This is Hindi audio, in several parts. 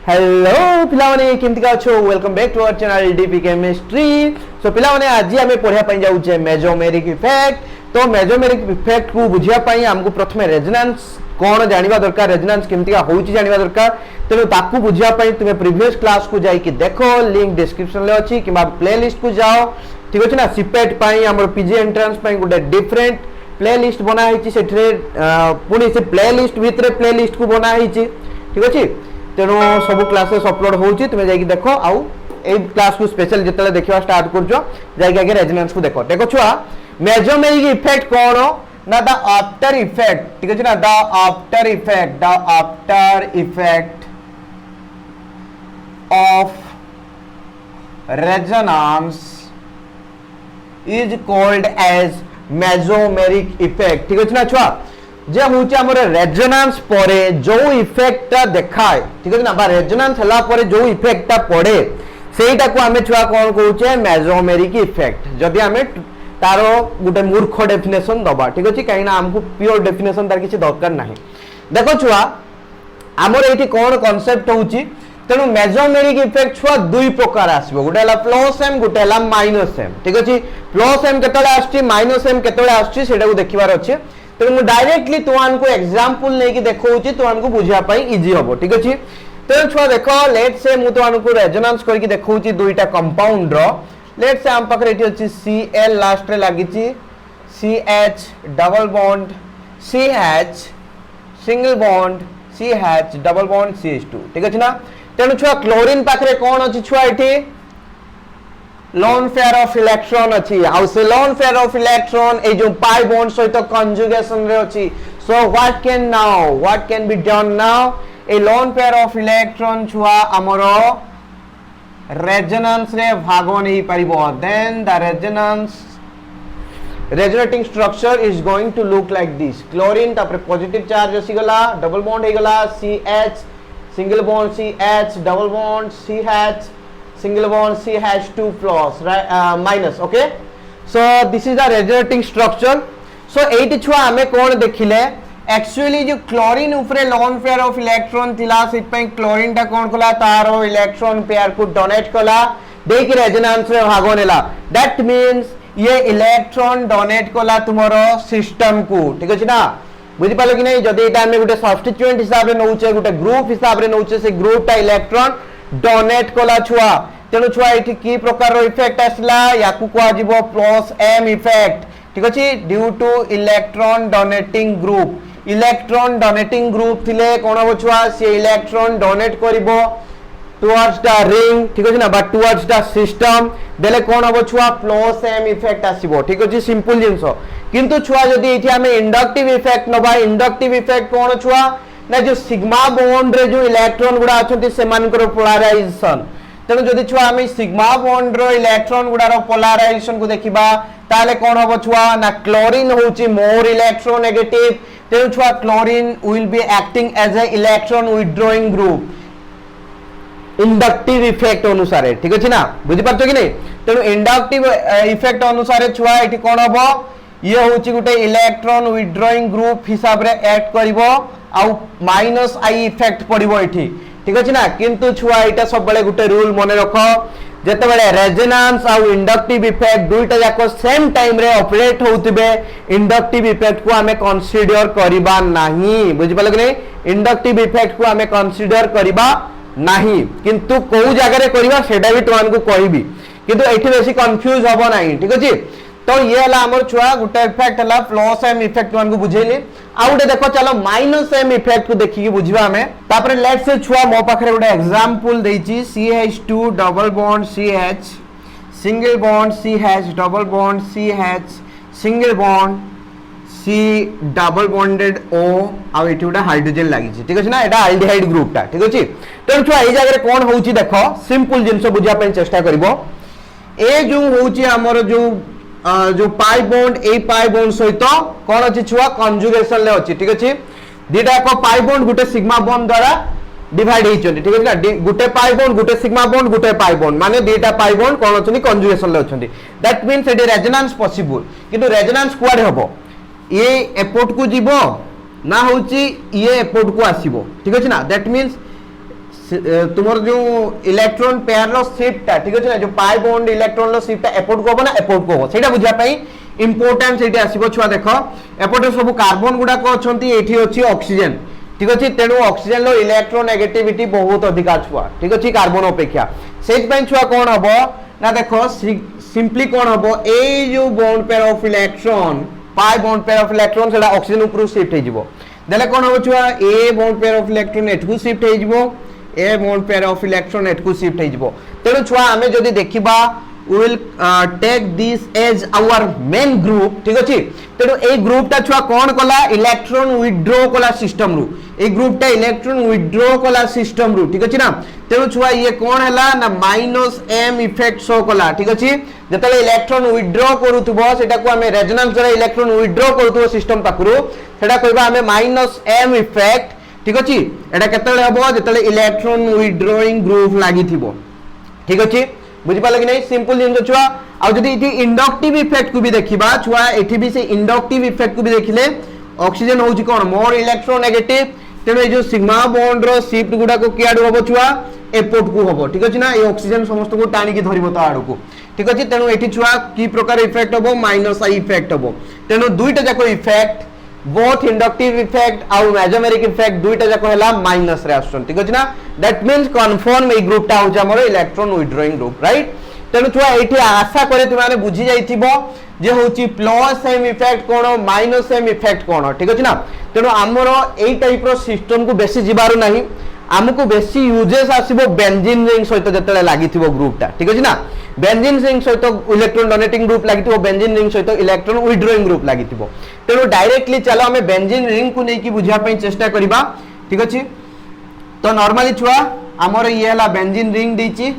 हेलो पिलाने केमती का अच्छो welcome back to our channel DP chemistry. So पिलाने आज आमे पढ़िया पई जाउ छे मेसोमेरिक इफेक्ट। तो मेसोमेरिक इफेक्ट को बुझिया पई हमको प्रथमे रेजोनेंस कोन जानिबा दरकार, रेजोनेंस केमती का होउची जानिबा दरकार। तेनु ताकू बुझिया पई तुमे प्रीवियस क्लास को जाई कि देखो, लिंक डिस्क्रिप्शन ले अछि किबा प्लेलिस्ट को जाओ, ठीक अछि ना। सीपेट पई हमर पीजी एंट्रेंस पई गुटे डिफरेंट प्लेलिस्ट बना हिची, सेठरे पुनी से प्लेलिस्ट भितरे प्लेलिस्ट को बना हिची, ठीक अछि। तेणु सब क्लासेस अपलोड होउची, तुमे जाई कि देखो आउ ए क्लास को स्पेशल जतले देखिवा स्टार्ट करजो जाई कि आगे रेजोनेंस को देखो। देखो छुआ मेसोमेरिक इफेक्ट कोन ना द आफ्टर इफेक्ट, ठीक अछि ना। The after effect of resonance is called as mesomeric effect, ठीक अछि ना छुआ। जे होउची हमर रेजोनेंस परे जो इफेक्टटा देखाय, ठीक अछि ना, बा रेजोनेंस हला परे जो इफेक्टटा पड़े सेटा को हमें छुआ कोन कहउचे मेसोमेरिक इफेक्ट। जदि हमें तारो गुटे मूर्ख डेफिनेशन दबा, ठीक अछि, काहे ना हमको प्योर डेफिनेशन तार किछि दरकार नाही। देखो छुआ हमर एठी कोन कांसेप्ट होउची, तेनु मेसोमेरिक इफेक्ट छुआ दुई प्रकार आसीबो, गुटे हला प्लस एम गुटे हला माइनस एम, ठीक अछि। प्लस एम केतले आछी माइनस एम केतले आछी सेटा को देखिबार अछि। तो मु डायरेक्टली तुमको एग्जांपल नै कि देखौची तुमको बुझिया पई इजी होबो, ठीक अछि। तो छुआ देखो लेट्स से मु तुमको रेजोनेंस करके देखौची दुईटा कंपाउंड रो। लेट्स से हम पकरे एठी अछि Cl लास्ट रे लागिची, CH double bond CH single bond CH double bond CH2, ठीक अछि ना। तेनु छुआ क्लोरीन पाखरे कोन अछि छुआ एठी लोन पेयर ऑफ इलेक्ट्रॉन अछि। हाउ से लोन पेयर ऑफ इलेक्ट्रॉन ए जो पाई बॉन्ड सहित कंजुगेशन रे अछि। So what can be done now, ए लोन पेयर ऑफ इलेक्ट्रॉन छुआ हमरो रेजोनेंस रे भागो नहीं परिबो। Then the resonating structure is going to look like this. Chlorine तापर पॉजिटिव चार्ज आसी गला, डबल बॉन्ड हे गला, CH single bond CH double bond CH single bond CH2 plus, right, minus, okay. So this is the resonating structure. So eighty छुआ हमें कौन देखिले एक्चुअली जो क्लोरीन ऊपरे लोन पेयर ऑफ इलेक्ट्रॉन थिला सिट पे क्लोरीन टा कौन कला तारो इलेक्ट्रॉन पेयर को डोनेट कला देख रेजोनेंस रे भागो नेला। दैट मींस ये इलेक्ट्रॉन डोनेट कला तुमरो सिस्टम को, ठीक अछि ना। बुझि पालो कि नहीं, जदि एटा हमें गुटे सब्स्टिट्यूएंट हिसाब रे नउचे, गुटे ग्रुप हिसाब रे नउचे, से ग्रुप टा इलेक्ट्रॉन डोनेट कला छुआ। तेणु छुआ एठी की प्रकार इफेक्ट आसला याकू को आजिबो प्लस एम इफेक्ट, ठीक अछि। Due to electron donating group, electron donating group थिले कोन हो छुआ से इलेक्ट्रॉन डोनेट करिवो टुवर्ड्स द रिंग, ठीक अछि ना, बट टुवर्ड्स द सिस्टम देले कोन हो छुआ प्लस एम इफेक्ट आसीबो, ठीक अछि। सिंपल जिंसो। किंतु छुआ जदी एठी हमें इंडक्टिव इफेक्ट नबा, इंडक्टिव इफेक्ट कोन छुआ ना जो सिग्मा बॉन्ड रे जो इलेक्ट्रॉन गुडा अछंती से मानकर पोलराइजेशन। तेणु जदि छुआ हमें सिग्मा बॉन्ड रो इलेक्ट्रॉन गुडार पोलराइजेशन को देखिबा ताले कोन हो छुआ ना क्लोरीन होची मोर इलेक्ट्रोनेगेटिव। तेणु छुआ chlorine will be acting as a electron withdrawing group inductive effect अनुसार, ठीक अछि ना। बुझि पाछो कि नहीं। तेणु इंडक्टिव इफेक्ट अनुसार छुआ एठी कोन हो ये होची गुटे इलेक्ट्रॉन विथड्रॉइंग ग्रुप हिसाब रे ऐड करिवो आउ माइनस आई इफेक्ट पड़िबो एठी, ठीक अछि ना। किंतु छुआ एटा सब बेले गुटे रूल मने रखो, जते बेले रेजोनेंस आउ इंडक्टिव इफेक्ट दुईटा जाको सेम टाइम रे ऑपरेट होउतिबे इंडक्टिव इफेक्ट को हमें कंसीडर करिबा नाही। बुझि पालो कि नहीं, इंडक्टिव इफेक्ट को हमें कंसीडर करिबा नाही। किंतु को जगह रे करिबा सेटा भी तुमन को कहबी, किंतु एठी बेसी कंफ्यूज होबो नाही, ठीक अछि। तो ये हला हमर छुआ गुटे इफेक्ट हला प्लस एम इफेक्ट तुमन को बुझेली। आ गुटे देखो चलो माइनस एम इफेक्ट को देखि कि बुझिबा हमें। तापर लेट्स से छुआ मो पाखरे गुटे एग्जांपल देइची CH2 double bond CH single bond CH double bond CH single bond C double bonded O आ एठी गुटे हाइड्रोजन लागी छी, ठीक अछि ना। एटा एल्डिहाइड ग्रुप ता, ठीक अछि। तो छुआ ए जगह रे कोन होउची देखो सिंपल जिंसो बुझिया पे चेष्टा करबो। ए जो होउची हमर जो पाई बॉन्ड ए पाई बॉन्ड सहित कोन अछि छुआ कंजुगेशन ले अछि, ठीक अछि। दिटा को पाई बॉन्ड गुटे सिग्मा बॉन्ड द्वारा डिवाइड हेचोंती, ठीक अछि ना। गुटे पाई बॉन्ड गुटे सिग्मा बॉन्ड गुटे पाई बॉन्ड माने दिटा पाई बॉन्ड कोन अछंती कंजुगेशन ले अछंती। दैट मींस एटी रेजोनेंस पॉसिबल। किंतु रेजोनेंस कुआडे हबो, ये एपोर्ट को जीवो ना होची ये एपोर्ट को आसीबो, ठीक अछि ना। दैट मींस तुमर जो इलेक्ट्रॉन पेयर रो शिफ्ट ठीक अछि ना जो पाई बॉन्ड इलेक्ट्रॉन रो शिफ्ट एपोर्ट को हो ना एपोर्ट को हो सेटा बुझिया पई इंपोर्टेंट सेठी आसीबो छुआ देखो एपोर्ट सब कार्बन गुडा को अछंती एठी अछि ऑक्सीजन ठीक अछि तेनु ऑक्सीजन रो इलेक्ट्रोनेगेटिविटी बहुत अधिका छुआ ठीक अछि कार्बन अपेक्षा सेट पई छुआ कोन हबो ना देखो सिंपली कोन हबो ए जो bond pair of electron pi bond pair of electron सेटा ऑक्सीजन ऊपर शिफ्ट हे जिवो देले कोन हबो छुआ ए बॉन्ड पेयर ऑफ इलेक्ट्रॉन एठू शिफ्ट हे जिवो ए बॉन्ड पेयर ऑफ इलेक्ट्रॉन एठू शिफ्ट हे जिवो तेनु छुआ हमें जदी देखिबा we will take this as our main group ठीक अछि तेनु ए ग्रुप ता छुआ कोन कला इलेक्ट्रॉन विथड्रॉ कला सिस्टम रु ए ग्रुप ता इलेक्ट्रॉन विथड्रॉ कला सिस्टम रु ठीक अछि ना तेनु छुआ ये कोन हला ना -m इफेक्ट शो कला ठीक अछि जतले इलेक्ट्रॉन विथड्रॉ करूथबो सेटा को हमें रेजोनेंस द्वारा इलेक्ट्रॉन विथड्रॉ करूथबो सिस्टम पाकरू सेटा कहबा हमें -m इफेक्ट ठीक अछि एटा केतले हबो जतले इलेक्ट्रॉन विथड्रॉइंग ग्रुप लागिथिबो ठीक अछि बुझि पाले कि नहीं सिंपल जिन छुआ आ जदी इति इंडक्टिव इफेक्ट को भी देखिबा छुआ एठी भी से इंडक्टिव इफेक्ट को भी देखिले ऑक्सीजन होउची कोन मोर इलेक्ट्रोनेगेटिव तेनो ए जो सिग्मा बॉन्ड रो शिफ्ट गुडा को कियाडू हबो छुआ एपोर्ट को हबो ठीक अछि ना ए ऑक्सीजन समस्त को टाणी की धरिबो त आडू को ठीक अछि तेनो एठी छुआ की प्रकार इफेक्ट हबो -i इफेक्ट हबो तेनो दुईटा जाको इफेक्ट बोथ इंडक्टिव इफेक्ट और मेसोमेरिक इफेक्ट दुईटा जाको हला माइनस रे आछन ठीक अछि ना that means confirm A group ता हो हमर इलेक्ट्रॉन विथड्रॉइंग ग्रुप राइट तेनु छुआ एठी आशा करे तुम माने बुझी जाइथिबो जे होची प्लस एम इफेक्ट कोन माइनस एम इफेक्ट कोन ठीक अछि ना तेनु हमर एई टाइप रो सिस्टम को बेसी जिबारु नाही हमको बेसी यूजेस आसीबो बेंजीन रिंग सहित जतले लागिथिबो ग्रुप ता ठीक अछि ना बेंजीन रिंग सहित इलेक्ट्रॉन डोनेटिंग ग्रुप लागिथिबो बेंजीन रिंग सहित इलेक्ट्रॉन विथड्रॉइंग ग्रुप लागिथिबो तेनु डायरेक्टली चलो हमें बेंजीन रिंग को नै की बुझिया पई चेष्टा करिबा ठीक अछि तो नॉर्मली छुआ हमर ये हला बेंजीन रिंग देछि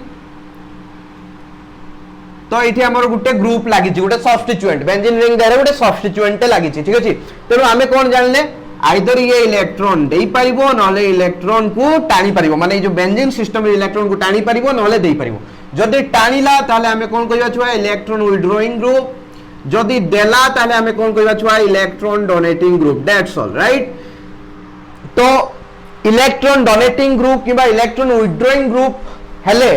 तो एठी हमर गुटे ग्रुप लागि छि गुटे सब्स्टिट्यूएंट बेंजीन रिंग दारे गुटे सब्स्टिट्यूएंट लागि छि ठीक अछि तेनु हमें कोन जानले आइदर ये इलेक्ट्रॉन देई परिबो नले इलेक्ट्रॉन को टाणी परिबो माने जो बेंजीन सिस्टम रे इलेक्ट्रॉन को टाणी परिबो नले देई परिबो जदी टाणीला ताले हमें कोन कहिबा छुआ इलेक्ट्रॉन विथड्रॉइंग ग्रुप जदी देला ताले हमें कोन कहिबा छुआ electron donating group that's all right तो इलेक्ट्रॉन डोनेटिंग ग्रुप किबा इलेक्ट्रॉन विथड्रॉइंग ग्रुप हेले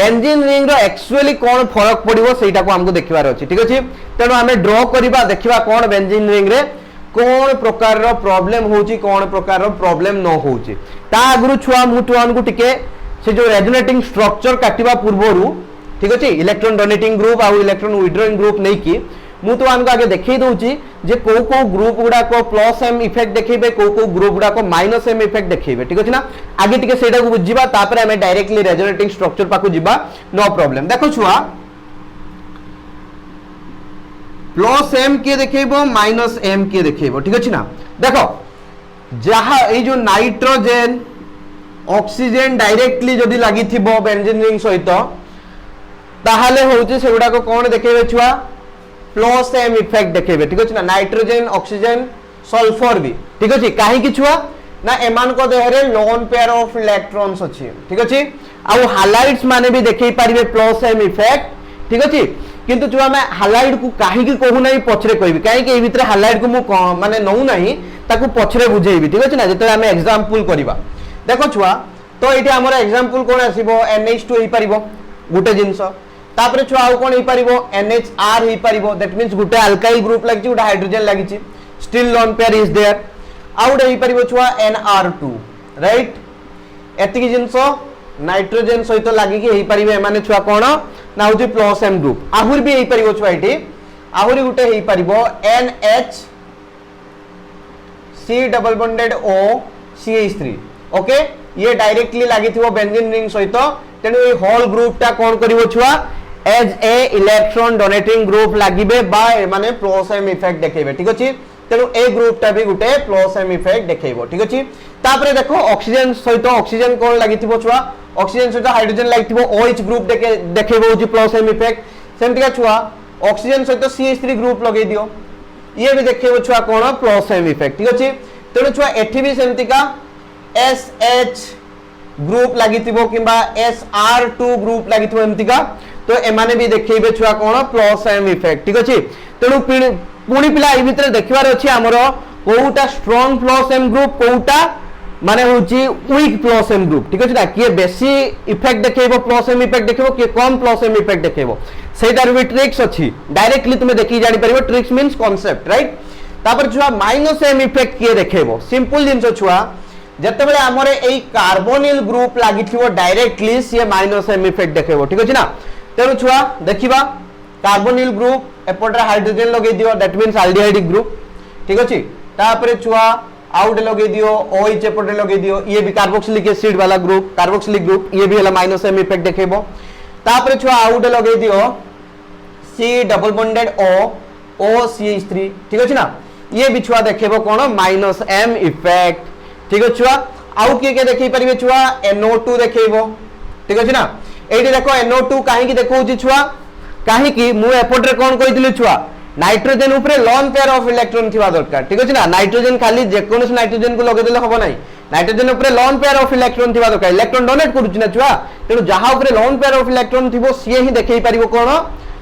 बेंजीन रिंग रो एक्चुअली कोन फरक पड़िबो सेटा को हमको देखिबार अछि ठीक अछि तेनो हमें ड्रॉ करिबा देखिबा कोन बेंजीन रिंग रे कोन प्रकार रो प्रॉब्लम होची कोन प्रकार रो प्रॉब्लम न होची ता अगरु छुआ मुटुआन को टिके से जो रेजोनेटिंग स्ट्रक्चर काटिबा पूर्वरु ठीक अछि इलेक्ट्रॉन डोनेटिंग ग्रुप आ इलेक्ट्रॉन विथड्रॉइंग ग्रुप नै की मु तो आनको आगे देखै दउची जे को ग्रुप गुडा को प्लस एम इफेक्ट देखैबे को ग्रुप गुडा को माइनस एम इफेक्ट देखैबे ठीक अछि ना आगे टिके सेटा को बुझिबा तापर हमें डायरेक्टली रेजोनेटिंग स्ट्रक्चर पाको जिबा नो प्रॉब्लम देखो छुआ प्लस एम के देखैबो माइनस एम के देखैबो ठीक अछि ना देखो जहा ए जो नाइट्रोजन ऑक्सीजन डायरेक्टली जदी लागि थिबो बेंजीन रिंग सहित ताहाले होउची सेगुडा को कोन देखैबे छुआ प्लस एम इफेक्ट देखैबे ठीक अछि ना नाइट्रोजन ऑक्सीजन सल्फर भी ठीक अछि काहे कि छुआ ना एमान को Dehre loan pair of electrons अछि ठीक अछि आ हालाइड्स माने भी देखै परिबे प्लस एम इफेक्ट ठीक अछि किंतु छुआ मैं हालाइड को काहे कि कहू नै पछरे कहबी काहे कि ए भितर हालाइड को मु माने नउ नाही ताकू पछरे बुझेबी ठीक अछि ना जते हम एग्जांपल करिबा देखो छुआ तो एठी हमर एग्जांपल कोन आसीबो NH2 हे परिबो गुटे जिंस तापरे छुआ आउ कोन हे परिबो NHR हे परिबो दैट मींस गुटे अल्काइल ग्रुप लागि छि गुटे हाइड्रोजन लागि छि still lone pair is there आउट हे परिबो छुआ NR2 राइट एतिकी जिंस नाइट्रोजन सहित लागि कि हे परिबे माने छुआ कोन ना होछि प्लस एम ग्रुप आहुर भी हे परिबो छुआ एठी आहुरी गुटे हे परिबो NH C double bonded O CH3 okay ये डायरेक्टली लागि थिबो बेंजीन रिंग सहित तेनु ए होल ग्रुप ता कोन करिवो छुआ as a electron donating group लागिबे बा माने प्लस एम इफेक्ट देखेबे ठीक अछि तेनु ए ग्रुप ता भी गुटे प्लस एम इफेक्ट देखेबो ठीक अछि तापरे देखो ऑक्सीजन सहित ऑक्सीजन कोन लागि थिबो छुआ ऑक्सीजन सहित हाइड्रोजन लागि थिबो OH ग्रुप देखेबो जे प्लस एम इफेक्ट सेमतिका छुआ ऑक्सीजन सहित CH3 ग्रुप लगे दियो ये भी देखेबो छुआ कोन प्लस एम इफेक्ट ठीक अछि तेनु छुआ एठी भी सेमतिका SH ग्रुप लागिथिबो किबा SR2 ग्रुप लागिथिबो एमतिका तो एमाने भी देखैबे छुआ कोन प्लस एम इफेक्ट ठीक अछि तेनु पुणी पिला ए भितर देखिबार अछि हमरो कोउटा स्ट्रांग प्लस एम ग्रुप कोउटा माने होची वीक प्लस एम ग्रुप ठीक अछि ना किए बेसी इफेक्ट देखेबो प्लस एम इफेक्ट देखेबो किए कम प्लस एम इफेक्ट देखेबो सेटार भी ट्रिक्स अछि डायरेक्टली तुमे देखि जानि परिबो ट्रिक्स मींस कांसेप्ट राइट तापर छुआ माइनस एम इफेक्ट किए देखेबो सिंपल जिंस छुआ जते बेले हमरे एई कार्बोनिल ग्रुप लागिथिबो डायरेक्टली से माइनस एम इफेक्ट देखेबो ठीक अछि ना तेनु छुआ देखिबा कार्बोनिल ग्रुप एपटरे हाइड्रोजन लगे दियो दैट मींस एल्डिहाइडिक ग्रुप ठीक अछि तापर छुआ आउट लगे दियो ओएच एपटरे लगे दियो ये भी कार्बोक्सिलिक एसिड वाला ग्रुप कार्बोक्सिलिक ग्रुप ये भी हला माइनस एम इफेक्ट देखेबो तापर छुआ आउट लगे दियो सी डबल बॉन्डेड ओ CH3 ठीक अछि ना ये भी छुआ देखेबो कोन माइनस एम इफेक्ट ठीक अछि छुआ आउ के देखै परिबे छुआ NO2 देखेबो ठीक अछि ना एठी देखो NO2 काहे की देखौ छी छुआ काहे की मु एपटरे कोन कहितले छुआ नाइट्रोजन ऊपर लोन पेयर ऑफ इलेक्ट्रॉन थिबा दरकार ठीक अछि ना नाइट्रोजन खाली जे कोनस नाइट्रोजन को लगे देले होबो नाही नाइट्रोजन ऊपर लोन पेयर ऑफ इलेक्ट्रॉन थिबा दरकार इलेक्ट्रॉन डोनेट करूची ना छुआ तेनु जहा ऊपर लोन पेयर ऑफ इलेक्ट्रॉन थिबो सिए ही देखै परिबो कोन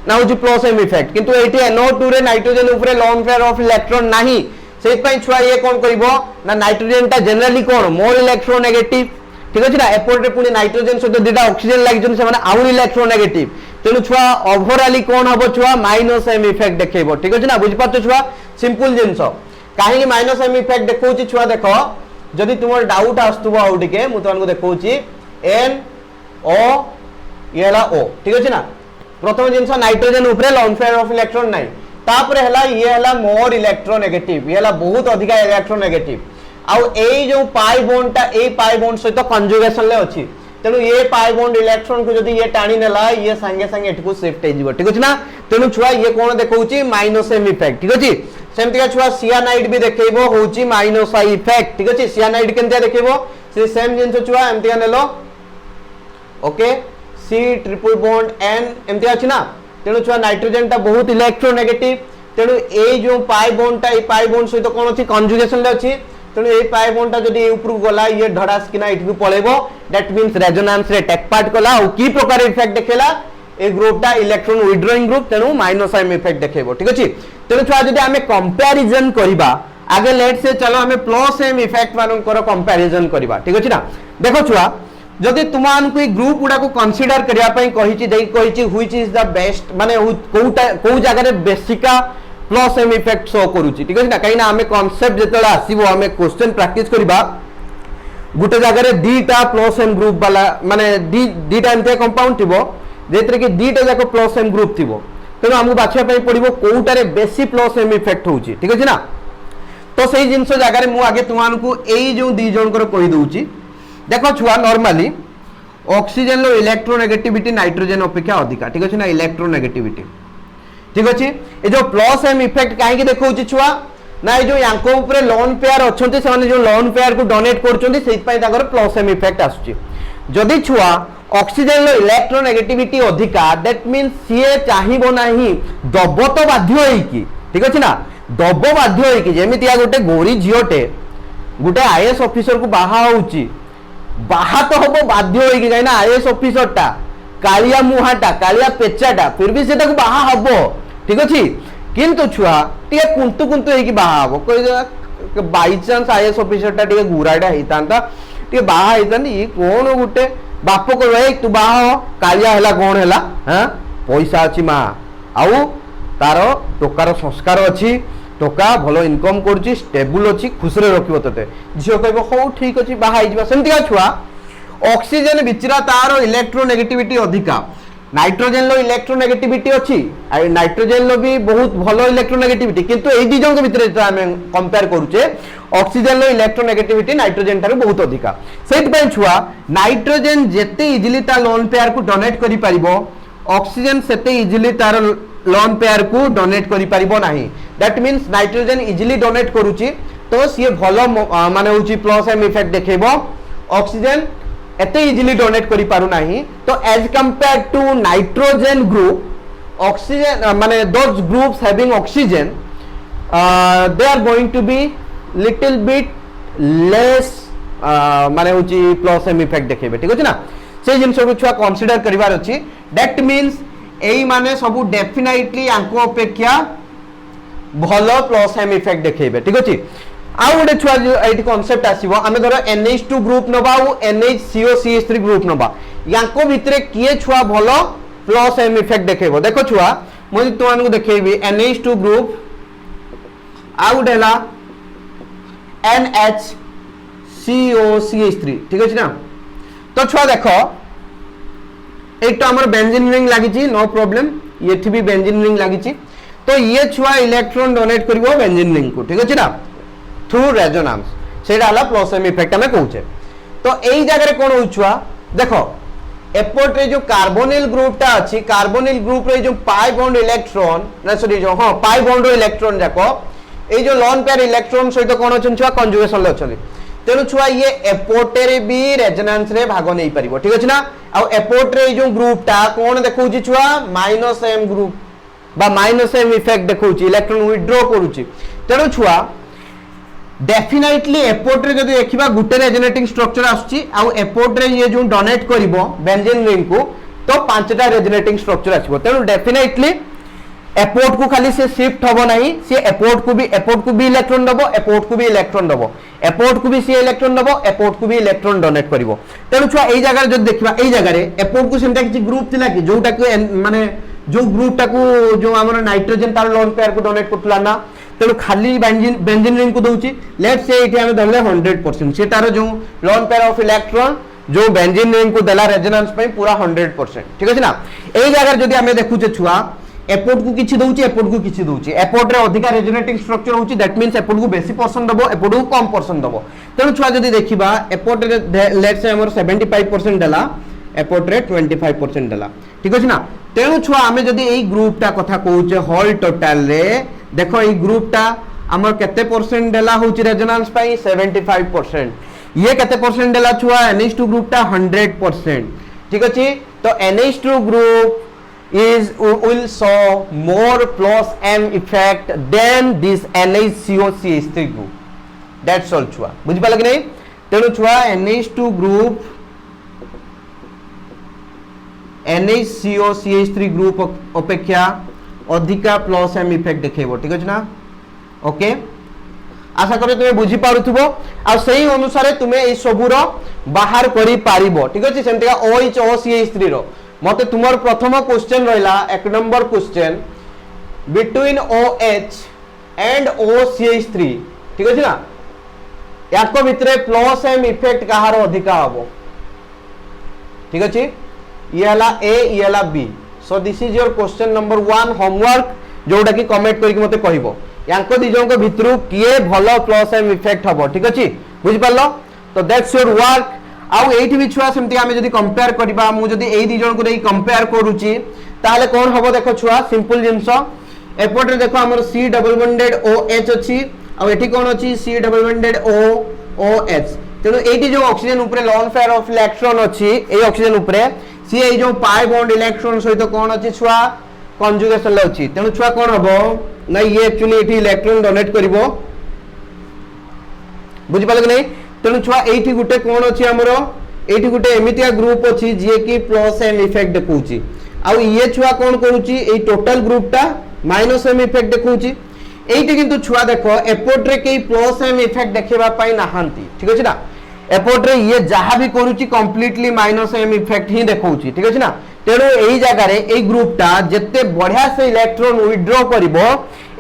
ना होची प्लस एम इफेक्ट किंतु एठी NO2 रे नाइट्रोजन ऊपर लोन पेयर ऑफ इलेक्ट्रॉन नाही से पई छुआ ये कोन करिवो ना नाइट्रोजन ता जनरली कोन मोर इलेक्ट्रोनेगेटिव ठीक अछि ना एपोर्ट पुनी नाइट्रोजन सहित दुटा ऑक्सीजन लागि जन से माने आउर इलेक्ट्रोनेगेटिव तेनु छुआ ओवरऑली कोन हबो छुआ माइनस एम इफेक्ट देखेबो ठीक अछि ना बुझ पाछो छुआ सिंपल जिंस काहे माइनस एम इफेक्ट देखौची छुआ देखो जदि तुमर डाउट आस्तुबो आउटिके मु तनको देखौची NO येला O ठीक अछि ना प्रथम जिंस नाइट्रोजन ऊपर लोन पेयर ऑफ इलेक्ट्रॉन नाही तापर हला ये हला मोर इलेक्ट्रोनेगेटिव ये हला बहुत अधिक इलेक्ट्रोनेगेटिव आउ ए जो पाई बॉन्ड सहित कंजुगेशन ले अछि तेनु ये पाई बॉन्ड इलेक्ट्रॉन को जदी ये टाणी नेला ये संगे संगे एठको शिफ्ट हे जिवो ठीक अछि ना तेनु छुआ ये कोन देखौची माइनस एम इफेक्ट ठीक अछि सेमतिका छुआ सियानाइड भी देखेबो होची माइनस आई इफेक्ट ठीक अछि सियानाइड केनते देखेबो से सेम जिंस छुआ एमतिया नेलो okay C triple bond N एमतिया अछि ना तेनु छुआ नाइट्रोजन ता बहुत इलेक्ट्रोनेगेटिव तेनु ए जो पाई बॉन्ड ता ए पाई बॉन्ड सहित कोन अछि कंजुगेशन ले अछि तेनु ए पाई बॉन्ड ता जदी ऊपर गला ये धड़ास किना इठकु पळेबो दैट मींस रेजोनेंस रे टेक पार्ट कला और की प्रकार इफेक्ट देखेला ए ग्रुप ता इलेक्ट्रॉन विथड्रॉइंग ग्रुप तेनु माइनस एम इफेक्ट देखेबो ठीक अछि तेनु छुआ जदी हमें कंपैरिजन करिबा आगे लेट से चलो हमें प्लस एम इफेक्ट मानन करो कंपैरिजन करिबा ठीक अछि ना देखो छुआ जदि तुमान कोई ग्रुप गुडा को कंसीडर करिया पई कहिची देई कहिची व्हिच इज द बेस्ट माने को जगह रे बेसिका प्लस एम इफेक्ट शो करूची ठीक अछि ना काई ना हमें कांसेप्ट जेतला आसीबो हमें क्वेश्चन प्रैक्टिस करिबा गुटे जगह रे दीटा प्लस एम ग्रुप वाला माने दीटा एमते कंपाउंड थिबो जेतरे कि दीटा जाको प्लस एम ग्रुप थिबो तेनु हमु बाछिया पई पडिबो कोउटा रे बेसी प्लस एम इफेक्ट होउची ठीक अछि ना तो सही जिंस जगह रे मु आगे तुमान को एई जो दी जण कर कहि दोउची देखो छुआ नॉर्मली ऑक्सीजन लो इलेक्ट्रोनेगेटिविटी नाइट्रोजन अपेक्षा अधिक ठीक अछि ना इलेक्ट्रोनेगेटिविटी ठीक अछि ए जो प्लस एम इफेक्ट काहे कि देखौची छुआ ना ए जो यांको ऊपर लोन पेयर अछंती से माने जो लोन पेयर को डोनेट करचंती सेहि पई ताकर प्लस एम इफेक्ट आसुची जदि छुआ ऑक्सीजन लो इलेक्ट्रोनेगेटिविटी अधिका दैट मींस सीए चाहिबो नाही दबो तो बाध्य होई की ठीक अछि ना दबो बाध्य होई की जेमितिया गोटे गोरी झियोटे गोटे आईएएस ऑफिसर को बाहा होउची बाहा तो हबो बाध्य होई की ना आईएएस ऑफिसर टा कालिया मुहाटा कालिया पेचाटा फिर भी सेटा को बाहा हबो ठीक अछि किंतु छुआ टिके कुंतु कुंतु हेकी बाहा हबो कोइ बाय चांस आईएएस ऑफिसर टा टिके गुराडा हेतांता टिके बाहा हेतानी ई कोन गुटे बाप को रे तू बाहा हो कालिया हला कोन हला हां पैसा अछि मा आउ तारो टोकार संस्कार अछि टोका भलो इनकम करछि स्टेबल अछि खुसरे रखिबो तते झियो कहबो हो ठीक अछि बाहा हिजबा सेमतिया छुआ ऑक्सीजन बिचरा तारो इलेक्ट्रोनेगेटिविटी अधिका नाइट्रोजन लो इलेक्ट्रोनेगेटिविटी अछि आ नाइट्रोजन लो भी बहुत भलो इलेक्ट्रोनेगेटिविटी किंतु एई दी जन के भितरे जे हम कंपेयर करूचे ऑक्सीजन लो इलेक्ट्रोनेगेटिविटी नाइट्रोजन तारो बहुत अधिका सेट पय छुआ नाइट्रोजन जेते इजिली ता लोन पेयर को डोनेट करि परिबो ऑक्सीजन सेते इजिली तारो लोन पेयर को डोनेट करि परिबो नाही that means nitrogen easily donate करूची तो सिए भलो माने होची प्लस एम इफेक्ट देखेबो ऑक्सीजन एते इजिली डोनेट करि पारु नाही तो as compare to nitrogen group oxygen माने those groups having oxygen they are going to be little bit less माने होची प्लस एम इफेक्ट देखेबे ठीक अछि ना से जिंस को छुआ कंसीडर करिवार अछि दैट मींस एई माने सब डेफिनेटली आंको अपेक्षा भलो प्लस एम इफेक्ट देखेबे ठीक अछि आउ गोटे छुआ ये कॉन्सेप्ट आसीबो आमे धर NH2 ग्रुप नबा और NHCOCH3 ग्रुप नबा यांको भितरे किए छुआ भलो प्लस एम इफेक्ट देखेबो देखो छुआ मुझे तुमान को देखेबी NH2 ग्रुप आउट हैला NHCOCH3 ठीक अछि ना तो छुआ देखो एक तो हमर बेंजीन रिंग लागि छी नो प्रॉब्लम ये थी भी बेंजीन रिंग लागि छी तो ये छुआ इलेक्ट्रॉन डोनेट करबो बेंजीन रिंग को ठीक अछि ना थ्रू रेजोनेंस सेटा हला प्लस एम इफेक्ट हमें कहूचे तो एई जगह रे कोन हो छुआ देखो एपोर्ट रे जो कार्बोनिल ग्रुप ता अछि कार्बोनिल ग्रुप रे जो पाई बॉन्ड इलेक्ट्रॉन ना सॉरी जो हां पाई बॉन्ड रो इलेक्ट्रॉन जाको ए जो लोन पेयर इलेक्ट्रॉन सहित कोन अछन छुआ कंजुगेशन ले अछन तेनु छुआ ये एपोर्ट रे भी रेजोनेंस रे भाग नै परिबो ठीक अछि ना आ एपोर्ट रे जो ग्रुप ता कोन देखौ छी छुआ माइनस एम ग्रुप बा माइनस एम इफेक्ट देखौ छी इलेक्ट्रॉन विथड्रॉ करू छी तेनु छुआ डेफिनेटली एपोर्ट रे जदी देखिबा गुटे रेजोनेटिंग स्ट्रक्चर आछी आ एपोर्ट रे ये जो डोनेट करिवो बेंजीन रिंग को तो पांचटा रेजोनेटिंग स्ट्रक्चर आछिबो तेनु डेफिनेटली एपोर्ट को खाली से शिफ्ट होबो नहीं से एपोर्ट को भी इलेक्ट्रॉन दबो एपोर्ट को भी इलेक्ट्रॉन दबो एपोर्ट को भी से इलेक्ट्रॉन दबो एपोर्ट को भी इलेक्ट्रॉन डोनेट करिवो तेनु छुआ एई जगह रे जदी देखिबा एई जगह रे एपोर्ट को सेमटा किछि ग्रुप थिला कि जोटा को माने जो ग्रुप टाको जो हमर नाइट्रोजन तार लोन पेयर को डोनेट करतला ना तेणु खाली बेंजीन रिंग को दउची लेट्स से एठी हम धरले 100% से तार जो लोन पेयर ऑफ इलेक्ट्रॉन जो बेंजीन रिंग को देला रेजोनेंस पे पूरा 100% ठीक अछि ना एई जगह जदी हमें देखुचे छुआ एपोर्ट को किछि दउची एपोर्ट को किछि दउची एपोर्ट रे अधिक रेजोनेटिंग स्ट्रक्चर होची दैट मींस एपोर्ट को बेसी पर्सन दबो एपोर्ट को कम पर्सन दबो तेणु छुआ जदी देखिबा एपोर्ट रे लेट्स से हमर 75% देला एपोर्ट रे 25% देला ठीक अछि ना तेणु छुआ हमें जदी एई ग्रुप ता कथा कहूचे होल टोटल रे देखो ये ग्रुप टा हमर केते परसेंट देला होची रेजोनेंस पाई 75% ये केते परसेंट देला छुआ NH2 ग्रुप टा 100% ठीक अछि तो NH2 group is will show more plus M effect than this NHCOCH3 group that's all छुआ बुझि पाल कि नहीं तेनु छुआ NH2 ग्रुप NHCOCH3 ग्रुप अपेक्षा अधिका प्लस एम इफेक्ट देखेबो ठीक अछि ना ओके आशा करे तुमे बुझी पारुथबो आ सही अनुसार तुमे ए सबुर बाहर करि पारिबो ठीक अछि सेमतिका OHOCH3 रो मते तुमर प्रथम क्वेश्चन रहला एक number question between OH and OCH3 ठीक अछि ना याको भितरे प्लस एम इफेक्ट कहार अधिका हबो ठीक अछि ये हला A ये हला B so this is your question number 1 homework जोटा की कमेंट करके मते कहिबो यांको दिजों को भितरु किए भलो प्लस एम इफेक्ट हबो ठीक अछि बुझि पालो तो दैट्स योर वर्क आउ एठी भी छुआ सेमति हमें जदी कंपेयर करबा मु जदी एई दिजों को देई कंपेयर करूची ताले कोन हबो देखो छुआ सिंपल जिंसो एपोर्ट रे देखो हमर C डबल बॉन्डेड OH अछि आ एठी कोन अछि C डबल बॉन्डेड OH तेनो एठी जो ऑक्सीजन ऊपर लोन पेयर ऑफ इलेक्ट्रॉन अछि ए ऑक्सीजन ऊपर सी ए जो पाई बॉन्ड इलेक्ट्रॉन सहित कोन अछि छुआ कंजुगेशन ले अछि तेनु छुआ कोन हबो ना ये एक्चुअली एठी इलेक्ट्रॉन डोनेट करिवो बुझि पाले कि नहीं तेनु छुआ एठी गुटे कोन अछि हमरो एठी गुटे एमितिया ग्रुप अछि जे कि प्लस एम इफेक्ट देखौची आ ये छुआ कोन करूची ए टोटल ग्रुप टा माइनस एम इफेक्ट देखौची एठी किंतु छुआ देखो एपोर्ट रे के प्लस एम इफेक्ट देखेबा पाई नाहंती ठीक अछि ना एपोर्ट रे ये जहां भी करूची कंप्लीटली माइनस एम इफेक्ट ही देखौची ठीक अछि ना तेणु एई जगह रे एई ग्रुप टा जत्ते बढ़िया से इलेक्ट्रॉन विथड्रॉ करिवो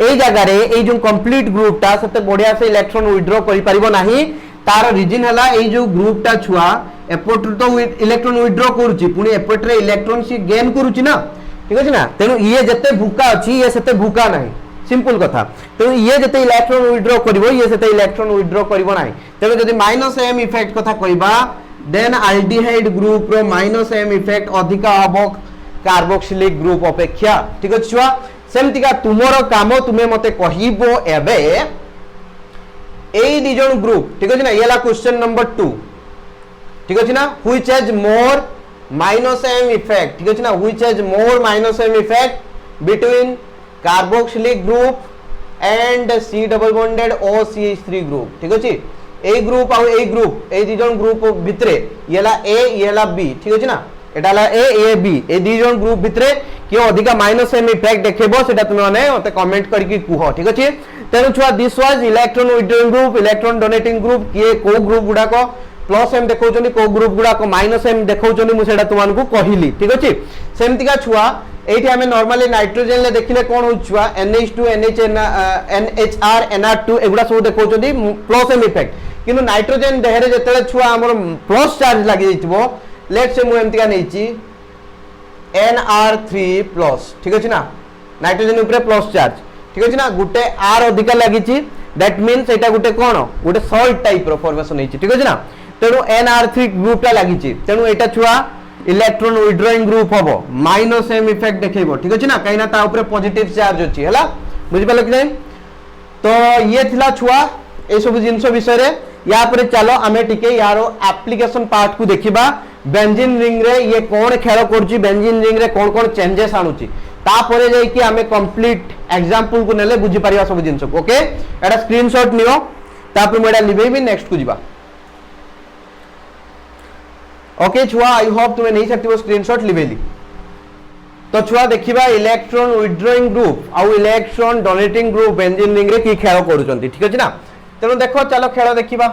एई जगह रे एई जो कंप्लीट ग्रुप टा सते बढ़िया से इलेक्ट्रॉन विथड्रॉ करि परिबो नाही तार रीजन हला एई जो ग्रुप टा छुआ एपोर्ट तो इलेक्ट्रॉन विथड्रॉ करूची पुनी एपोर्ट रे इलेक्ट्रॉन सी गेन करूची ना ठीक अछि ना तेणु ये जत्ते भूका अछि ये सते भूका नाही सिंपल कथा तेणु ये जते इलेक्ट्रॉन विथड्रॉ करिवो ये सते इलेक्ट्रॉन विथड्रॉ करिवो नाही तेणु जदि माइनस एम इफेक्ट कथा कहिबा then aldehyde group rho minus M effect अधिका हबो कार्बोक्सिलिक ग्रुप अपेक्षा ठीक अछि छुआ सेमतिका तुमरो काम तुमे मते कहिबो एबे एई दिजन ग्रुप ठीक अछि ना येला क्वेश्चन नंबर 2 ठीक अछि ना which has more minus M effect ठीक अछि ना which has more minus M effect between carboxylic group and C double bonded OCH3 group ठीक अछि ए ग्रुप आ ए ग्रुप ए दिजन ग्रुप भितरे येला A येला B ठीक अछि ना एटा ला ए बी ए दी जन ग्रुप भितरे कियो अधिका माइनस एम इफेक्ट देखेबो सेटा तुम माने मते कमेंट करके कुहो ठीक अछि। तेनु छुआ this was electron withdrawing group electron donating group किए को ग्रुप गुडा को प्लस एम देखौचनी को ग्रुप गुडा को माइनस एम देखौचनी मु सेटा तुमान को कहिली ठीक अछि। सेमतिका छुआ एठी हमें नॉर्मली नाइट्रोजन ले देखिले कोन हो छुआ NH2 NHR NR2 एगुडा सब देखौचनी प्लस एम इफेक्ट किनु नाइट्रोजन देहरे जेतले छुआ हमर प्लस चार्ज लागि जइतबो लेट्स से मु एमतिका नैची NR3 प्लस ठीक अछि ना नाइट्रोजन ऊपर प्लस चार्ज ठीक अछि ना गुटे R अधिका लागिची that means Etah Gute cone Gute salt type row formation हेची ठीक अछि ना तेनु NR3 ग्रुप टा लागिची तेनु एटा छुआ इलेक्ट्रॉन विथड्रॉइंग ग्रुप हबो माइनस एम इफेक्ट देखैबो ठीक अछि ना काइना ता ऊपर पॉजिटिव चार्ज अछि हला बुझि पालो कि नै। तो ये थिला छुआ ए सब जिंस विषय रे या पर चलो आमे टिके यारो एप्लीकेशन पार्ट को देखिबा बेंजीन रिंग रे ये कोन खेल करछि बेंजीन रिंग रे कोन कोन चेंजेस आनुछि तापरे जाई कि आमे कंप्लीट एग्जांपल को नेले बुझि परिया सब जिंस ओके एटा स्क्रीनशॉट नियो तापर मेडा लिबेबी नेक्स्ट को जिबा ओके छुआ आई होप तुमे नहीं सकती वो स्क्रीनशॉट लिबेली। तो छुआ देखिबा इलेक्ट्रॉन विथड्रॉइंग ग्रुप आउ electron donating group benzene ring रे की खेल करूचंती ठीक अछि ना तेनु देखो चलो खेल देखिबा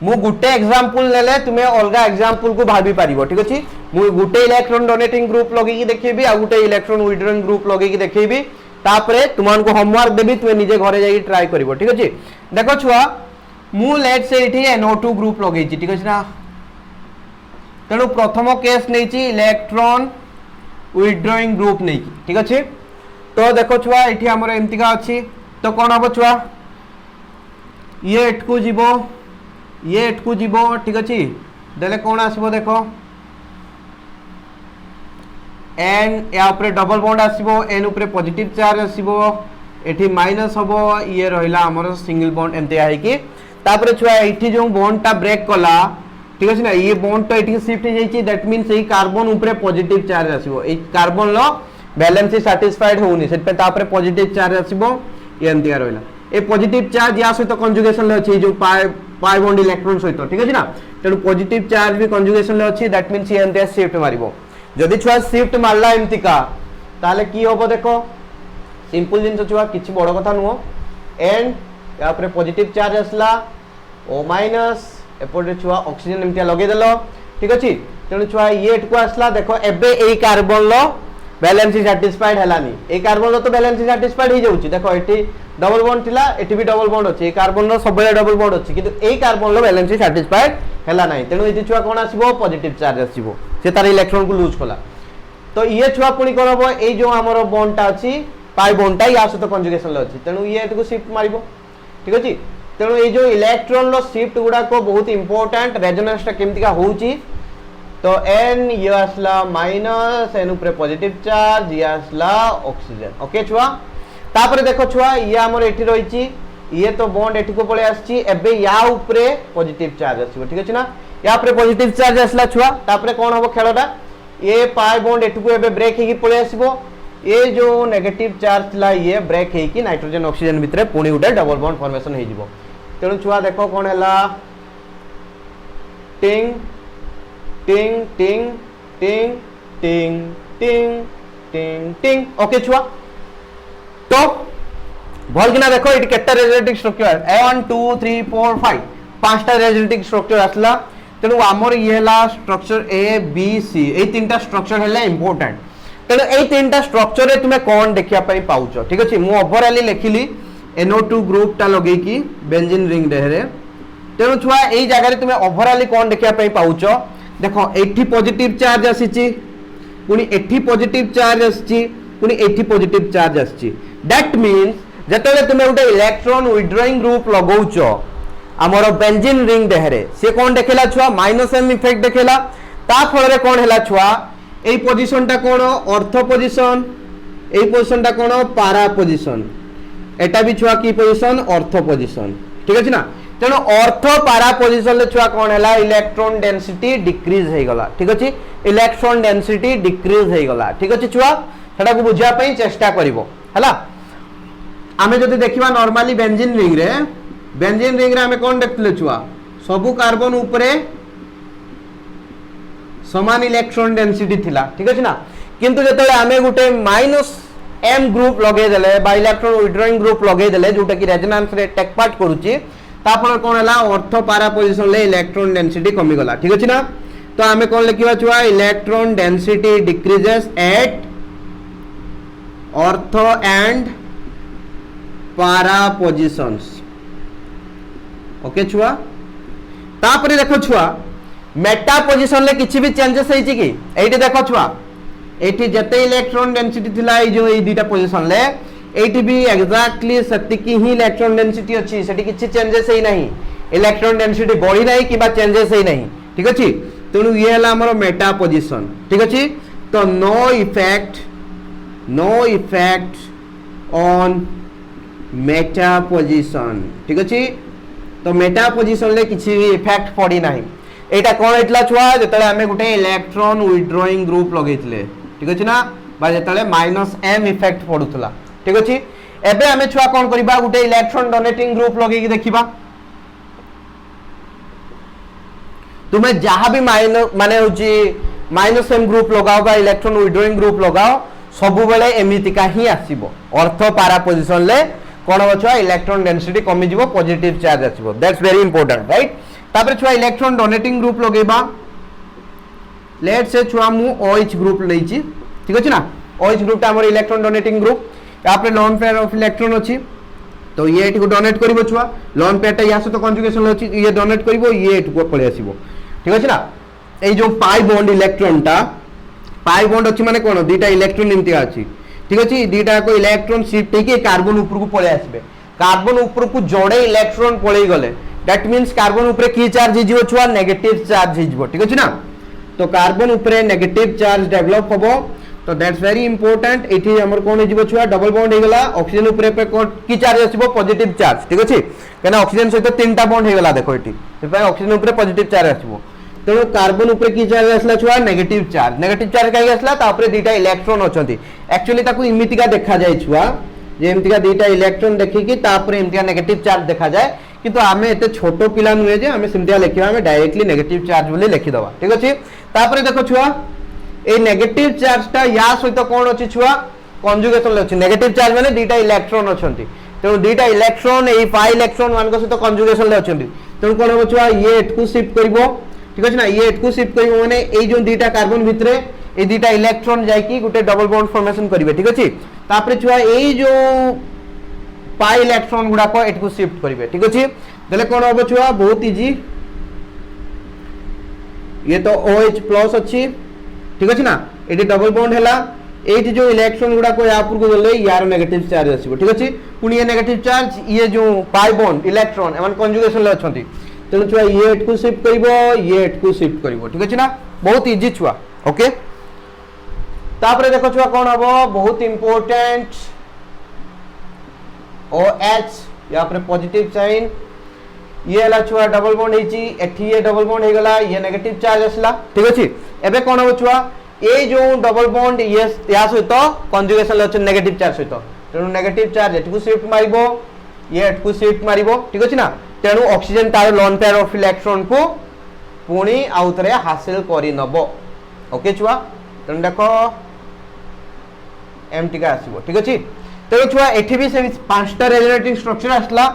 मु गुटे एग्जांपल लेले तुमे अलगा एग्जांपल को भाबी पारिबो ठीक अछि। मु गुटे इलेक्ट्रॉन डोनेटिंग ग्रुप लगे की देखिबी आ गुटे इलेक्ट्रॉन विथड्रॉइंग ग्रुप लगे की देखिबी तापरे तुमान को होमवर्क देबी तुमे निजे घरे जाई ट्राई करिवो ठीक अछि। देखो छुआ मु लेट से इठी NO2 ग्रुप लगे छी ठीक अछि ना तेणु प्रथम केस नहीं इलेक्ट्रॉन विथड्रॉइंग ग्रुप नहीं ठीक अच्छे। तो देखो छुआ ये आमर एमतिका अच्छी तो कौन हम छुआ ये एटकू जीव ठीक अच्छे देले कौन आसबो देखो एन या डबल बॉन्ड आसबो एन ऊपर पॉजिटिव चार्ज आसबो एठी माइनस हबो ये रहिला हमर सिंगल बॉन्ड एमते है कि तापर छुआ एठी जो बॉन्ड टा ब्रेक कला ठीक अछि ना ये बॉन्ड तो एठी शिफ्ट हो जाई दैट मींस ए कार्बन ऊपर पॉजिटिव चार्ज आसीबो ए कार्बन लो बैलेंस सैटिस्फाइड होउनी सेट पे तापर पॉजिटिव चार्ज आसीबो ये एंतिया रहला ए पॉजिटिव चार्ज या सहित कंजुगेशन ले अछि जो पाई बॉन्ड इलेक्ट्रॉन सहित ठीक अछि ना तेनु पॉजिटिव चार्ज भी कंजुगेशन ले अछि दैट मींस ये एंतिया शिफ्ट मारिबो जदि छुआ शिफ्ट मारला एमतिका ताले की होबो देखो सिंपल जिंस छुआ किछि बड़ कथा नुओ एंड या ऊपर पॉजिटिव चार्ज आसला ओ माइनस एपटे छुआ ऑक्सीजन एमतिया लगे देलो ठीक अछि तेनु छुआ ये एटको आसला देखो एबे ए कार्बन लो बैलेंस सैटिस्फाइड हलानी ए कार्बन लो तो बैलेंस सैटिस्फाइड हो जाउची देखो एटी डबल बॉन्ड थिला एटी भी डबल बॉन्ड अछि ए कार्बन लो सबले डबल बॉन्ड अछि किंतु ए कार्बन लो बैलेंस सैटिस्फाइड हला नाही तेनु एटी छुआ कोन आसीबो पॉजिटिव चार्ज आसीबो से तार इलेक्ट्रॉन को लूज कला तो ये छुआ पुनी कोन हबो ए जो हमरो बॉन्ड ता अछि पाई बॉन्ड ता या सहित कंजुगेशन ले अछि तेनु ये एटको शिफ्ट मारिबो ठीक अछि। तेणु ये जो इलेक्ट्रॉन लो शिफ्ट गुडा को बहुत इंपोर्टेंट रेजोनेंस टा केमती का होउची तो एन ये आसला माइनस एन ऊपर पॉजिटिव चार्ज ये आसला ऑक्सीजन ओके छुआ तापर देखो छुआ ये हमर एठी रहिची ये तो बॉन्ड एठी को पळे आछी एबे या ऊपर पॉजिटिव चार्ज आछिबो ठीक अछि ना या ऊपर पॉजिटिव चार्ज आसला छुआ तापर कोन हबो खेलटा ये पाई बॉन्ड एठी को एबे ब्रेक हेकी पळे आसीबो ये जो नेगेटिव चार्ज ला ये ब्रेक हेकी नाइट्रोजन ऑक्सीजन भितरे पुणी उडे डबल बॉन्ड फॉर्मेशन हे जिवो तेणु छुआ देखो कौन है टिंग टिंग टिंग टिंग टिंग टिंग टिंग टिंग ओके छुआ तो भल किना देखो इट केटा रेजोनेटिक स्ट्रक्चर 1 2 3 4 5 पांचटा रेजोनेटिक स्ट्रक्चर आसला तेणु आमर ये स्ट्रक्चर ए बी सी ए तीनटा स्ट्रक्चर है इंपोर्टेंट तेणु ए तीनटा स्ट्रक्चर रे तुमे कौन देखिया पई पाउचो ठीक अछि मु ओवरऑली लेखिली NO2 ग्रुप टा लगे की बेंजीन रिंग देहरे तेणु छुआ एई जगह रे तुमे ओवरऑली कोन देखिया पई पाउचो देखो एठी पॉजिटिव चार्ज आसीची पुनी एठी पॉजिटिव चार्ज आसीची पुनी एठी पॉजिटिव चार्ज आसीची दैट मींस जतले तुमे उटे इलेक्ट्रॉन विथड्रॉइंग ग्रुप लगाउचो हमर बेंजीन रिंग देहरे से कोन देखेला छुआ माइनस एम इफेक्ट देखेला ता फल रे कोन हैला छुआ एई पोजीशन टा कोन ऑर्थो पोजीशन एई पोजीशन टा कोन पारा पोजीशन एटा भी छुआ की पोजीशन ऑर्थो पोजीशन ठीक अछि ना तेनो ऑर्थो पारा पोजीशन ले छुआ कोन हैला इलेक्ट्रॉन डेंसिटी डिक्रीज हे गला ठीक अछि इलेक्ट्रॉन डेंसिटी डिक्रीज हे गला ठीक अछि छुआ सेटा को बुझिया पई चेष्टा करिवो हला आमे जदि देखिबा नॉर्मली बेंजीन रिंग रे आमे कोन देखले छुआ सबु कार्बन ऊपरे समान इलेक्ट्रॉन डेंसिटी थिला ठीक अछि ना किंतु जतले आमे गुटे माइनस m ग्रुप लगे देले बा इलेक्ट्रॉन विथड्रॉइंग ग्रुप लगे देले जोटा कि रेजोनेंस रे टेक पार्ट करूची तापर कोन हला ऑर्थो पारा पोजीशन ले इलेक्ट्रॉन डेंसिटी कमी गला ठीक अछि ना तो आमे कोन लिखिबा छुआ electron density decreases at ortho and para positions okay छुआ तापर देखो छुआ मेटा पोजीशन ले किछि भी चेंजेस हेछि कि एठी देखो छुआ एठी जते इलेक्ट्रॉन डेंसिटी थिला ए जो ए दुटा पोजीशन ले एठी भी एग्जैक्टली सत्य की ही इलेक्ट्रॉन डेंसिटी अछि सेठी किछि चेंजेस हेइ नाही इलेक्ट्रॉन डेंसिटी बढ़ी नाही किबा चेंजेस हेइ नाही ठीक अछि तेनु ये हला हमर मेटा पोजीशन ठीक अछि तो no effect on meta position ठीक अछि तो मेटा पोजीशन ले किछि भी इफेक्ट पड़ी नाही एटा कोन हेतला छुआ जतले हमें गुटे इलेक्ट्रॉन विथड्रॉइंग ग्रुप लगेतले ठीक अछि ना बा जतले -m इफेक्ट पडुतला ठीक अछि एबे हमें छुआ कोन करबा गुटे इलेक्ट्रॉन डोनेटिंग ग्रुप लगे कि देखिबा तुमे जहां भी माने होची -m ग्रुप लगाओ बा इलेक्ट्रॉन विथड्रॉइंग ग्रुप लगाओ सबु बेले एमिति का ही आसीबो ऑर्थो पारा पोजीशन ले कोन होछो इलेक्ट्रॉन डेंसिटी कमी जिवो पॉजिटिव चार्ज आसीबो दैट्स वेरी इंपोर्टेंट राइट तापर छुआ इलेक्ट्रॉन डोनेटिंग ग्रुप लगेबा लेट से छुआ मु OH ग्रुप लेछि ठीक अछि ना OH ग्रुप ता हमर इलेक्ट्रॉन डोनेटिंग ग्रुप तापर लोन पेयर ऑफ इलेक्ट्रॉन अछि तो ये एठी को डोनेट करबो छुआ लोन पेयर ता यासो तो कंजुगेशन अछि ये डोनेट करबो ये एठी को पळे आसीबो ठीक अछि ना ए जो पाई बॉन्ड इलेक्ट्रॉन ता पाई बॉन्ड अछि माने कोन दुटा इलेक्ट्रॉन इनती अछि ठीक अछि दुटा को इलेक्ट्रॉन शिफ्ट के कार्बन ऊपर को पळे आसीबे कार्बन ऊपर को जोड़े इलेक्ट्रॉन पळे गले दैट मींस कार्बन ऊपर की चार्ज हिजो छुआ नेगेटिव चार्ज हिजो ठीक अछि ना तो कार्बन ऊपर नेगेटिव चार्ज डेवलप होबो तो दैट्स वेरी इंपोर्टेंट एठी हमर कोन हिजो छुआ डबल बॉन्ड हे गला ऑक्सीजन ऊपर पे की चार्ज आसीबो पॉजिटिव चार्ज ठीक अछि केना ऑक्सीजन सहित तीनटा बॉन्ड हे गला देखो एठी से ऑक्सीजन ऊपर पॉजिटिव चार्ज आसीबो तो कार्बन ऊपर की चार्ज आसला छुआ नेगेटिव चार्ज काई आसला तापर दुटा इलेक्ट्रॉन अछंती एक्चुअली ताकू इमितिका देखा जाय छुआ जे इमितिका दुटा इलेक्ट्रॉन देखि कि तापर इमितिका नेगेटिव चार्ज देखा जाय किंतु आमे एते छोटो पिला नुए जे आमे सिम्पली लिखिबा आमे डायरेक्टली नेगेटिव चार्ज बोली लिखि दबा ठीक अछि तापर देखो छुआ ए नेगेटिव चार्ज ता या सहित कोन अछि छुआ कंजुगेशन ले अछि नेगेटिव चार्ज माने दुटा इलेक्ट्रॉन अछंती तो दुटा इलेक्ट्रॉन ए पाई इलेक्ट्रॉन मान को सहित कंजुगेशन ले अछंती तो कोन हो छुआ ये एटकू शिफ्ट करबो ठीक अछि ना ये एटकू शिफ्ट करबो माने ए जो दुटा कार्बन भितरे ए दुटा इलेक्ट्रॉन जाय कि गुटे डबल बॉन्ड फॉर्मेशन करिवे ठीक अछि तापर छुआ ए जो पाई इलेक्ट्रॉन गुडा को एटकू शिफ्ट करिवे ठीक अछि देले कोन होबो छुआ बहुत इजी ये तो OH प्लस अछि ठीक अछि ना एटी डबल बॉन्ड हैला एटी जो इलेक्ट्रॉन गुडा को या ऊपर को देले यार नेगेटिव चार्ज आसीबो ठीक अछि पुनी ये नेगेटिव चार्ज ये जो पाई बॉन्ड इलेक्ट्रॉन एमन कंजुगेशन ले अछंती तेनु छुआ ये एटकू शिफ्ट करिवो ये एटकू शिफ्ट करिवो ठीक अछि ना बहुत इजी छुआ ओके तापर देखो छुआ कोन हबो बहुत इंपोर्टेंट OH या पर पॉजिटिव साइन ये हला छुआ डबल बॉन्ड हेची एठी ये डबल बॉन्ड हे गला ये नेगेटिव चार्ज असला ठीक अछि एबे कोन हो छुआ ए जो डबल बॉन्ड ये या सहित कंजुगेशन ल अछि नेगेटिव चार्ज सहित तेनु नेगेटिव चार्ज एठकू शिफ्ट मारिबो ये एठकू शिफ्ट मारिबो ठीक अछि ना तेनु ऑक्सीजन तार लोन पेयर ऑफ इलेक्ट्रॉन को पुणी आउतरे हासिल करि नबो ओके छुआ तेनु देखो एम टिका आसीबो ठीक अछि तेनु छुआ एठी भी से पांचटा रेजोनेटिंग स्ट्रक्चर आसला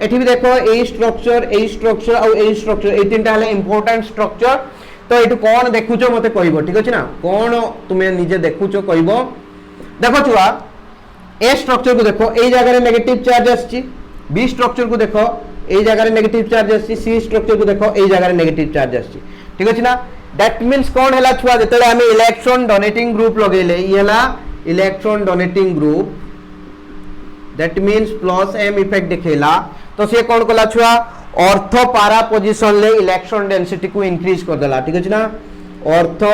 एठी भी देखो ए स्ट्रक्चर और ए स्ट्रक्चर ए तीनटा हले इंपोर्टेंट स्ट्रक्चर तो एटु कोन देखुचो मते कहइबो ठीक अछि ना कोन तुमे निजे देखुचो कहइबो देखो छुआ ए स्ट्रक्चर को देखो ए जगह रे नेगेटिव चार्ज आछि बी स्ट्रक्चर को देखो ए जगह रे नेगेटिव चार्ज आछि सी स्ट्रक्चर को देखो ए जगह रे नेगेटिव चार्ज आछि ठीक अछि ना दैट मींस कोन हला छुआ जतले हमें इलेक्ट्रॉन डोनेटिंग ग्रुप लगेले ई हला electron donating group that means +m effect दिखेला तो से कोन कला छुआ ऑर्थो पारा पोजीशन ले इलेक्ट्रॉन डेंसिटी को इंक्रीज कर देला ठीक अछि ना ऑर्थो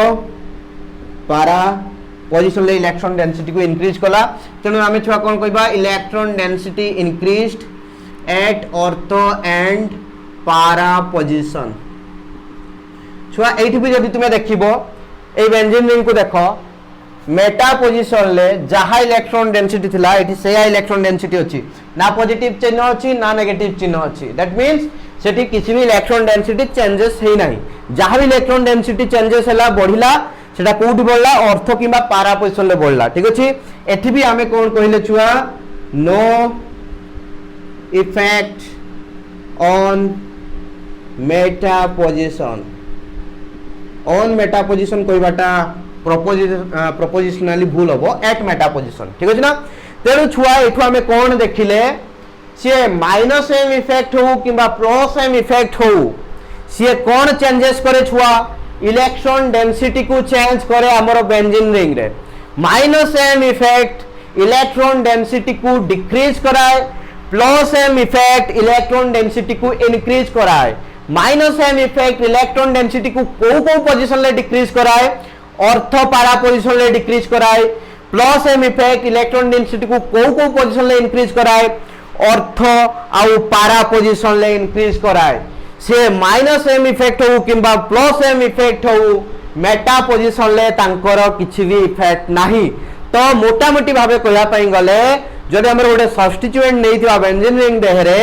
पारा पोजीशन ले इलेक्ट्रॉन डेंसिटी को इंक्रीज कला तेनु हमें छुआ कोन कहबा electron density increased at ortho and para position छुआ एठी भी जदि तुमे देखिबो ए बेंजीन रिंग को देखो मेटा पोजीशन ले जहा इलेक्ट्रॉन डेंसिटी थिला एठी सेया इलेक्ट्रॉन डेंसिटी अछि ना पॉजिटिव चिन्ह अछि ना नेगेटिव चिन्ह अछि दैट मींस सेठी किछि भी इलेक्ट्रॉन डेंसिटी चेंजेस हेइ नाही जहाँ भी इलेक्ट्रॉन डेंसिटी चेंजेस है बढ़िला सेटा कोठी बढ़ला ऑर्थो किबा पारा पोजीशन ले बढ़ला ठीक अछि एठी भी हमें कोन कहले छुआ no effect on meta position कहबाटा प्रोपोजिशनली भूल हबो एट मेटा पोजीशन ठीक अछि ना तेनु छुआ एठु हमें कोन देखिले से माइनस एम इफेक्ट हो किबा प्लस एम इफेक्ट हो सी कौन चेंजेस करे छुआ इलेक्ट्रॉन डेंसिटी को चेंज करे हमरो बेंजीन रिंग रे minus M effect electron density को डिक्रीज कराए plus M effect electron density को इंक्रीज कराए minus M effect electron density को को पोजीशन ले डिक्रीज कराए ऑर्थो पारा पोजीशन ले डिक्रीज कराए plus M effect electron density को पोजीशन ले इंक्रीज कराए ऑर्थो आउ पारा पोजीशन ले इंक्रीज कराए से माइनस एम इफेक्ट हो किंबा प्लस एम इफेक्ट हो मेटा पोजीशन ले तांकर किछि भी इफेक्ट नाही तो मोटा मोटी भाबे कहया पई गले जदि हमर गोटे सब्स्टिट्यूएंट नैथिबा बेंजीन रिंग देहरे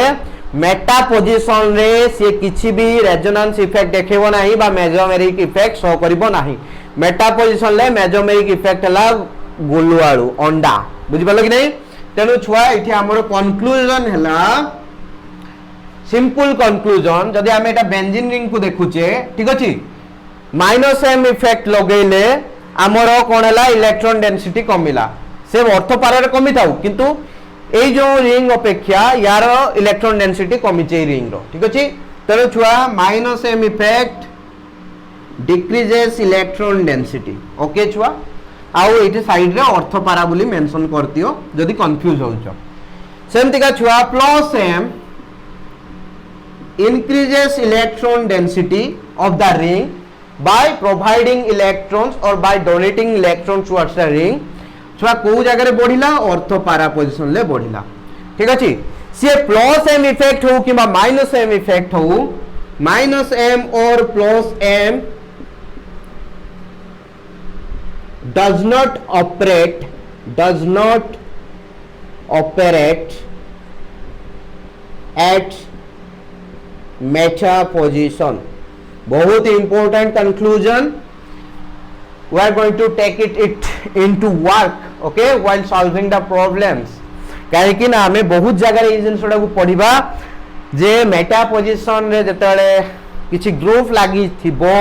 मेटा पोजीशन रे से किछि भी रेजोनेंस इफेक्ट देखेबो नाही बा मेजोमेरिक इफेक्ट शो करिवो नाही मेटा पोजीशन ले मेजोमेरिक इफेक्ट हला गोलुआळू अंडा बुझि पालो कि नहीं तेनु छुआ इठी हमर कंक्लूजन हला सिंपल कंक्लूजन जदि आमे एटा बेंजीन रिंग को देखुचे ठीक अछि माइनस एम इफेक्ट लगेले हमर कोन हला इलेक्ट्रॉन डेंसिटी कमिला से ऑर्थो पारा रे कमी थाउ किंतु एई जो रिंग अपेक्षा यार इलेक्ट्रॉन डेंसिटी कमी चे रिंग रो ठीक अछि तेनु छुआ minus M effect decreases electron density okay छुआ आउ एठी साइड रे ऑर्थो पारा बोली मेंशन करतियो जदि कंफ्यूज होउछो सेमति का छुआ plus M increases electron density of the ring by providing electrons or by donating electrons towards the ring छुआ को जगह रे बढ़िला ऑर्थो पारा पोजीशन ले बढ़िला ठीक अछि से प्लस एम इफेक्ट हो किबा माइनस एम इफेक्ट हो माइनस एम और plus M does not operate at meta position बहुत important conclusion we are going to take it into work okay while solving the problems काहे कि ना हमें बहुत जगह रे जिनसडा को पढिबा जे मेटा पोजीशन रे जतले किछि ग्रुप लागि थिबो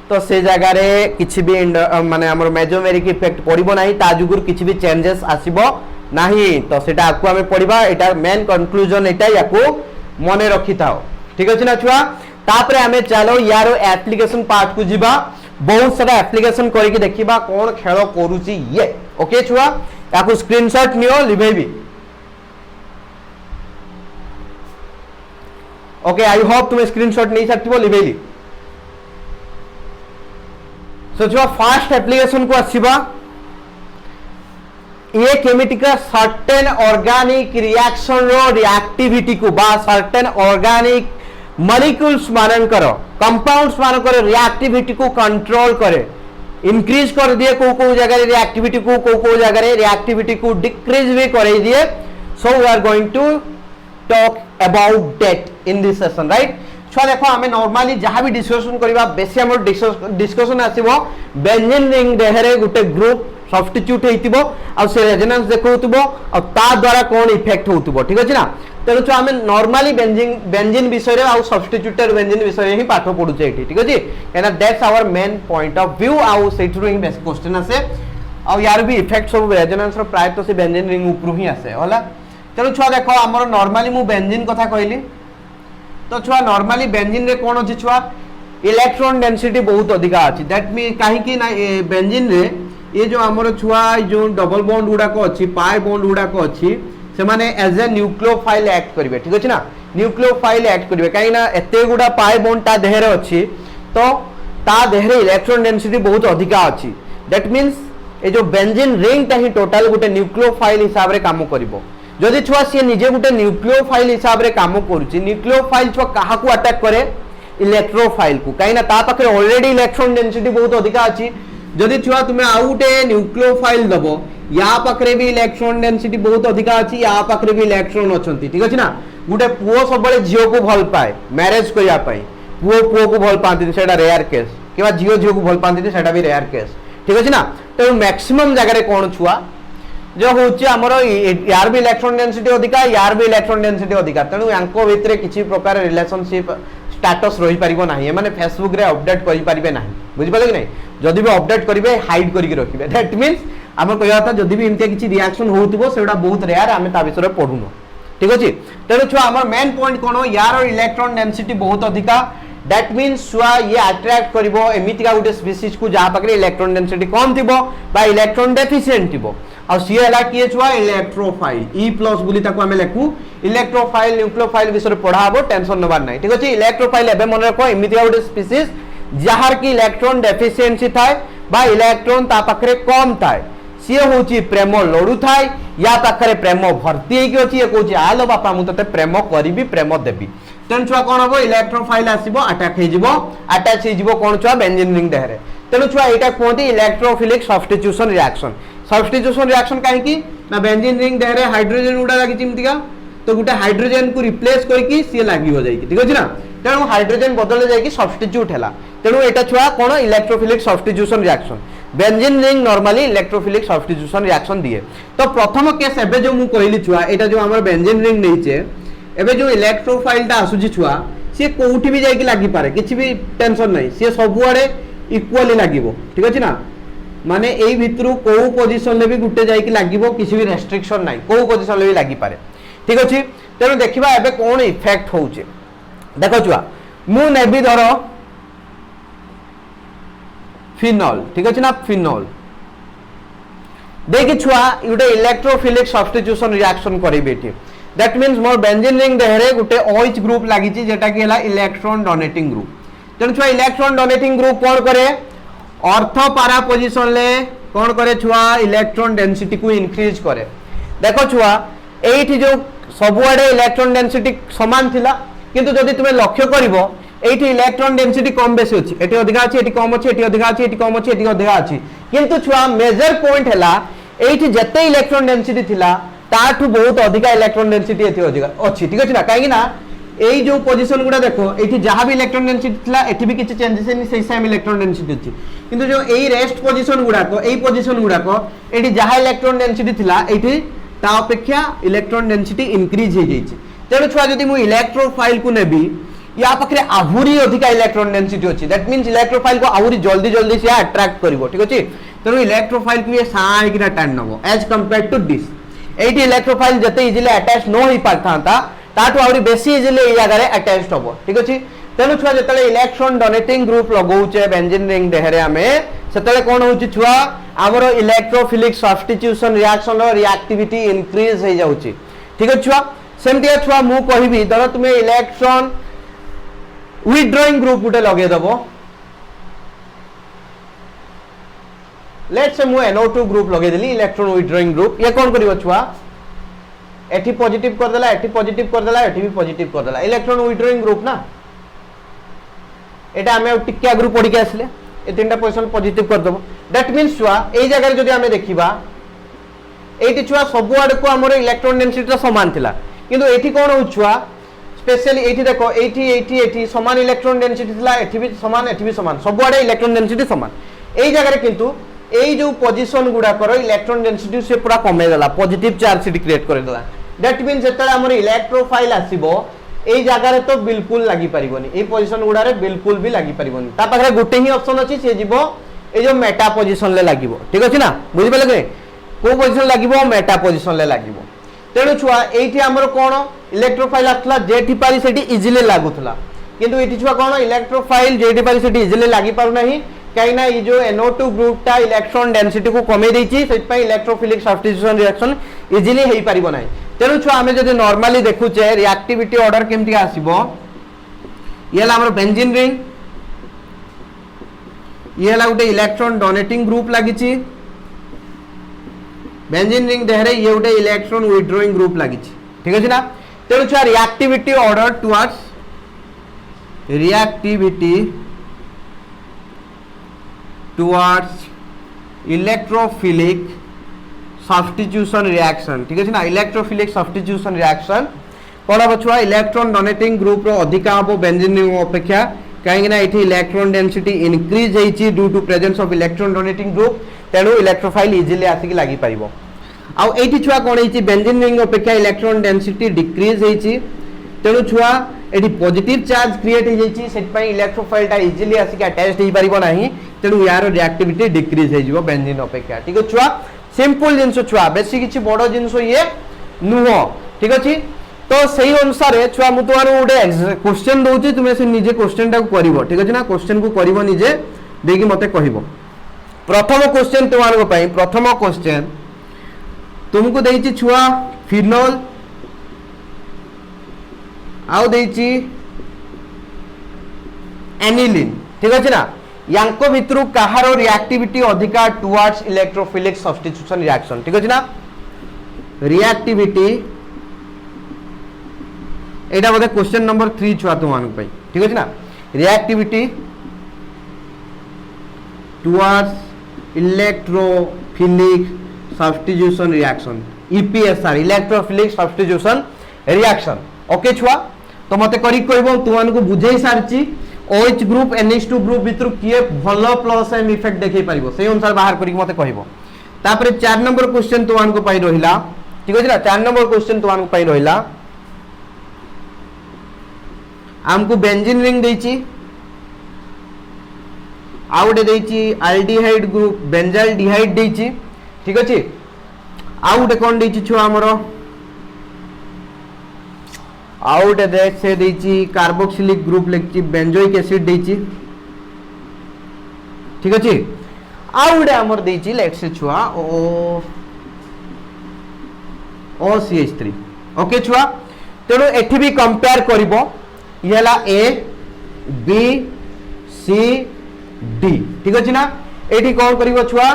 तो से जगह रे किछि भी माने हमर मेजोमेरिक इफेक्ट पडिबो नाही ता जुगुर किछि भी चेंजेस आसीबो नाही तो सेटा आकु हमें पढिबा एटा मेन कंक्लूजन एटा याकू मने रखि थाओ ठीक अछि ना छुआ तापरे हमें चलो यारो एप्लीकेशन पार्ट को जिबा बहुत सारा एप्लीकेशन करि के देखिबा कोन खेलो करूची ये ओके छुआ याकू स्क्रीनशॉट नियो लिबेबी ओके आई होप तुम स्क्रीनशॉट नहीं सकती लिबेली सो छुआ फर्स्ट एप्लीकेशन को आसीबा ये केमिटिका सर्टेन ऑर्गेनिक रिएक्शन रो रिएक्टिविटी को बा सर्टेन ऑर्गेनिक मॉलिक्यूल्स मानकर कंपाउंड्स मानकर रिएक्टिविटी को कंट्रोल करे इंक्रीज कर दिए को जगह रिएक्टिविटी को जगह रिएक्टिविटी को डिक्रीज भी कर दिए so we are going to talk about that in this session right छुआ देखो हमें नॉर्मली जहां भी डिस्कशन करबा बेसी हमर डिस्कशन आसीबो बेंजीन रिंग देहरे गुटे ग्रुप सब्स्टिट्यूट हेतिबो आ से रेजोनेंस देखौतबो आ ता द्वारा कोन इफेक्ट होतबो ठीक अछि ना तेनु छ हमें नॉर्मली बेंजीन विषय रे आ सब्स्टिट्यूटेड बेंजीन विषय ही पाठ पढु छै ठीक अछि एना that's our main point of view आ सेठरु ही बेसिक क्वेश्चन आसे आ यार भी इफेक्ट सब रेजोनेंस रो प्राय तो से बेंजीन रिंग ऊपर ही आसे होला तेनु छ देखो हमर नॉर्मली मु बेंजीन कथा कहली तो छुआ नॉर्मली बेंजीन रे कोन अछि छुआ इलेक्ट्रॉन डेंसिटी बहुत अधिका अछि दैट मीन काहे कि ना बेंजीन रे ये जो हमर छुआ जो डबल बॉन्ड गुडा को अछि पाई बॉन्ड गुडा को अछि से माने एज ए न्यूक्लियोफाइल एक्ट करिवे ठीक अछि ना न्यूक्लियोफाइल एक्ट करिवे काहे ना एते गुडा पाई बॉन्ड ता देहरे अछि तो ता देहरे इलेक्ट्रॉन डेंसिटी बहुत अधिका अछि दैट मींस ए जो बेंजीन रिंग ता ही टोटल गुटे न्यूक्लियोफाइल हिसाब रे काम करिवो जदि छुआ से निजे गुटे न्यूक्लियोफाइल हिसाब रे काम करूची न्यूक्लियोफाइल छुआ काहा को अटैक करे इलेक्ट्रोफाइल को काहे ना ता पाखरे ऑलरेडी इलेक्ट्रॉन डेंसिटी बहुत अधिका अछि जदि छुआ तुमे आउटे न्यूक्लियोफाइल दबो या पाखरे भी इलेक्ट्रॉन डेंसिटी बहुत अधिका अछि या पाखरे भी इलेक्ट्रॉन अछंती ठीक अछि ना गुटे पुओ सबले झियो को भल पाए मैरिज करिया पाए पुओ पुओ को भल पाती सेटा रेयर केस कि झील झील को भल पाती सेटा भी रेयर केस ठीक अच्छे ना तेणु मैक्सिमम जगह कौन छुआ जो हूँ आमर यार भी इलेक्ट्रॉन डेंसिटी अधिका यार भी इलेक्ट्रॉन डेंसिटी अधिका तेणु यांको भितर किसी प्रकार रिलेशनशिप स्टेटस रही पारिबो नाही माने फेसबुक रे अपडेट करि पारिबे नाही बुझि पाले कि नहीं जदि भी अपडेट करिवे हाइड करिक रखिबे दैट मींस हमर कहया था जदि भी इनते किछि रिएक्शन होउतबो सेडा बहुत रेयर आमे ता विषय रे पढुनो ठीक अछि तेणु छुआ हमर मेन पॉइंट कोन यार और इलेक्ट्रॉन डेंसिटी बहुत अधिका दैट मींस छुआ ये अट्रैक्ट करिवो एमितिका गुटे स्पीसीज को जहा पाकरे इलेक्ट्रॉन डेंसिटी कम थिबो बा इलेक्ट्रॉन डेफिशिएंट थिबो आ सी हला किए छुआ इलेक्ट्रोफाइल E+ बुली ताको हमें लेखु इलेक्ट्रोफाइल न्यूक्लियोफाइल विषय पढ़ाबो टेंशन नबार नाही ठीक अछि इलेक्ट्रोफाइल एबे मन रखो एमितिका गुटे स्पीसीज जहार की इलेक्ट्रॉन डेफिशिएंसी थाए बा इलेक्ट्रॉन ता पाखरे कम थाए सी होची प्रेम लड़ू थाए या पाखरे प्रेम भर्ती हेकी अछि ए कहूची आलो बापा मु तते प्रेम करिबी प्रेम देबी तेन छुआ कोन हबो इलेक्ट्रोफाइल आसीबो अटैक हे जिवो अटैच हे जिवो कोन छुआ बेंजीन रिंग देहरे तेन छुआ एटा कोंती इलेक्ट्रोफिलिक सब्स्टिट्यूशन रिएक्शन काहे की ना बेंजीन रिंग देहरे हाइड्रोजन उडा लागी चिमतिका तो गुटे हाइड्रोजन को रिप्लेस करके सी लागि हो जाई ठीक अछि ना तेणु हाइड्रोजन बदल जाई की सब्स्टिट्यूट हैला तेणु एटा छुआ कोन electrophilic substitution reaction benzene ring normally electrophilic substitution reaction दिए तो प्रथम केस एबे जो मु कहली छुआ एटा जो हमर बेंजीन रिंग नहिचे एबे जो इलेक्ट्रोफाइल ता आसुची छुआ से कोउठी भी जाई की लागि पारे किछि भी टेंशन नहीं से सब आड़े इक्वली लागिवो ठीक अछि ना माने एई भितरु को पोजीशन ले भी गुटे जाई की लागिवो किछि भी रेस्ट्रिक्शन नाही को पोजीशन ले भी लागि पारे ठीक अछि तेनु देखिबा एबे कोन इफेक्ट होउचे देखो छुआ मु नेबी धरो फिनॉल ठीक अछि ना फिनॉल देखि छुआ गुटे इलेक्ट्रोफिलिक सब्स्टिट्यूशन रिएक्शन करिबे एठी that means more benzene ring देहरे गुटे OH ग्रुप लागि छि जेटा कि हला इलेक्ट्रॉन डोनेटिंग ग्रुप तेनु छुआ इलेक्ट्रॉन डोनेटिंग ग्रुप कोन करे ऑर्थो पैरा पोजीशन ले कोन करे छुआ इलेक्ट्रॉन डेंसिटी को इंक्रीज करे देखो छुआ एठी जो सबुआडे इलेक्ट्रॉन डेंसिटी समान थिला किंतु जदि तुमे लक्ष्य करिवो एठी इलेक्ट्रॉन डेंसिटी कम बेसी अछि एठी अधिका अछि एठी कम अछि एठी अधिका अछि एठी कम अछि एठी अधिका अछि किंतु छुआ मेजर पॉइंट हैला एठी जते इलेक्ट्रॉन डेंसिटी थिला ताठू बहुत अधिका इलेक्ट्रॉन डेंसिटी एठी अधिका अछि ठीक अछि ना काहे कि ना एई जो पोजीशन गुडा देखो एठी जहां भी इलेक्ट्रॉन डेंसिटी थिला एठी भी किछि चेंजेस नै सेही सेम इलेक्ट्रॉन डेंसिटी अछि किंतु जो एई रेस्ट पोजीशन गुडा को एई पोजीशन गुडा को एठी जहां इलेक्ट्रॉन डेंसिटी थिला एठी ता अपेक्षा इलेक्ट्रॉन डेंसिटी इंक्रीज हे जाइछि तेणु छुआ जदि मु इलेक्ट्रोफाइल को नेबी या पाखरे आहुरी अधिका इलेक्ट्रॉन डेंसिटी अछि दैट मींस इलेक्ट्रोफाइल को आहुरी जल्दी जल्दी से अट्रैक्ट करिवो ठीक अछि तेणु इलेक्ट्रोफाइल को ये साइ किना टान नबो एज कंपेयर टू दिस एठी इलेक्ट्रोफाइल जते इजीली अटैच न होई पारथांता ताठू आहुरी बेसी इजीली ए जगह रे अटैच्ड होबो ठीक अछि तेणु छुआ जतले इलेक्ट्रॉन डोनेटिंग ग्रुप लगौचे बेंजीन रिंग देहरे आमे सेतले कोन होउची छुआ हमरो इलेक्ट्रोफिलिक सब्स्टिट्यूशन रिएक्शन रो रिएक्टिविटी इंक्रीज हे जाउची ठीक अछि छुआ सेमतिया छुआ मु कहिबी धर तुमे इलेक्ट्रॉन विथड्रॉइंग ग्रुप गुटे लगे दबो लेट्स से मु NO2 ग्रुप लगे देली इलेक्ट्रॉन विथड्रॉइंग ग्रुप ये कोन करिवो छुआ एठी पॉजिटिव कर देला एठी पॉजिटिव कर देला एठी भी पॉजिटिव कर देला इलेक्ट्रॉन विथड्रॉइंग ग्रुप ना एटा हमें टिके आगु पड़ी के आसले ए तीनटा पोजीशन पॉजिटिव कर दबो दैट मींस छुआ एई जगह रे जदि हमें देखिबा एठी छुआ सब आड़ को हमर इलेक्ट्रॉन डेंसिटी समान थिला किंतु एठी कोन हो छुआ स्पेशली एठी देखो एठी समान इलेक्ट्रॉन डेंसिटी थिला एठी भी समान सब आड़े इलेक्ट्रॉन डेंसिटी समान एई जगह रे किंतु एई जो पोजीशन गुडा करो इलेक्ट्रॉन डेंसिटी से पूरा कमे देला पॉजिटिव चार्ज सिटी क्रिएट कर देला दैट मींस जेतले हमर इलेक्ट्रोफाइल आसीबो एई जगह रे तो बिल्कुल लागि परिबोनी एई पोजीशन गुडा रे बिल्कुल भी लागि परिबोनी ता पाखरे गुटे ही ऑप्शन अछि से जीवो ए जो मेटा पोजीशन ले लागिवो ठीक अछि ना बुझि पाले के को पोजीशन लागिवो मेटा पोजीशन ले लागिवो तेणु छुआ एठी हमर कोन इलेक्ट्रोफाइल आथला जेठी पारी सेठी इजीली लागुथला किंतु एठी छुआ कोन इलेक्ट्रोफाइल जेठी पारी सेठी इजीली लागि पारु नाही काई ना ये जो NO2 ग्रुप ता इलेक्ट्रॉन डेंसिटी को कमे देछि सेट पय इलेक्ट्रोफिलिक सब्स्टिट्यूशन रिएक्शन इजीली हेई परिबो नाही तेणु छुआ हमें जदि नॉर्मली देखुचे रिएक्टिविटी ऑर्डर केमति आसीबो येला हमर बेंजीन रिंग येला उटे इलेक्ट्रॉन डोनेटिंग ग्रुप लागिछि बेंजीन रिंग देहरे ये उटे इलेक्ट्रॉन विथड्रॉइंग ग्रुप लागिछि ठीक अछि ना तेणु छुआ reactivity order towards reactivity towards electrophilic substitution reaction ठीक अछि ना इलेक्ट्रोफिलिक सब्स्टिट्यूशन रिएक्शन कोन बछुआ इलेक्ट्रॉन डोनेटिंग ग्रुप रो अधिका हबो बेंजीन रिंग अपेक्षा कहीं ना ये इलेक्ट्रॉन डेंसिटी इंक्रीज होती due to presence of electron donating group तेणु इलेक्ट्रोफाइल इजिली आसिक लगी पारिबो आउ एठी छुआ कोन होती बेंजीन रिंग अपेक्षा इलेक्ट्रॉन डेंसिटी डिक्रीज होती तेणु छुआ एठी पॉजिटिव चार्ज क्रिएट हो जाइछि सेट पई इलेक्ट्रोफाइल टा इजिली आसिक अटैच हो पारिबो नाही तेणु यार रिएक्टिविटी डिक्रीज हो जिवो बेंजीन अपेक्षा ठीक है छुआ सिंपल जिंस छुआ बेसी किछि बड़ जिंस ये नुह ठीक अछि तो सही अनुसार छुआ मु तुम गोटे क्वेश्चन दउछि तुमे से निजे क्वेश्चन टा करिवो ठीक अछि ना क्वेश्चन को करिवो निजे देकी मते कहिवो प्रथम क्वेश्चन तुमानको पई प्रथम क्वेश्चन तुमको देछि छुआ फिनोल आउ देछि एनिलिन ठीक अछि ना यांको भितरु कहारो रिएक्टिविटी अधिका टुवर्ड्स इलेक्ट्रोफिलिक सब्स्टिट्यूशन रिएक्शन ठीक अछि ना रिएक्टिविटी एटा बोले क्वेश्चन नंबर 3 छुआ तुमानको पई ठीक अछि ना reactivity towards electrophilic substitution reaction EPSR electrophilic substitution reaction okay छुआ तो मते करी कहबो तुमानको बुझेई सारची OH ग्रुप NH2 ग्रुप भितर किए भलो प्लस एम इफेक्ट देखै परिबो सेही अनुसार बाहर करी मते कहबो तापरे 4 नंबर क्वेश्चन तुमानको पई रहिला ठीक अछि ना 4 नंबर क्वेश्चन तुमानको पई रहिला हमको बेंजीन रिंग देछि आउटे देछि एल्डिहाइड ग्रुप बेंजाइल डिहाइड देछि ठीक अछि आउटे कोन देछि छु हमरो आउटे देख से देछि कार्बोक्सिलिक ग्रुप लेछि बेंजोइक एसिड देछि ठीक अछि आउटे हमर देछि लेट्स से छुआ OCH3 ओके छुआ तेणु एठी भी कंपेयर करिवो येला A B C D ठीक अछि ना एठी कोन करिवो छुआ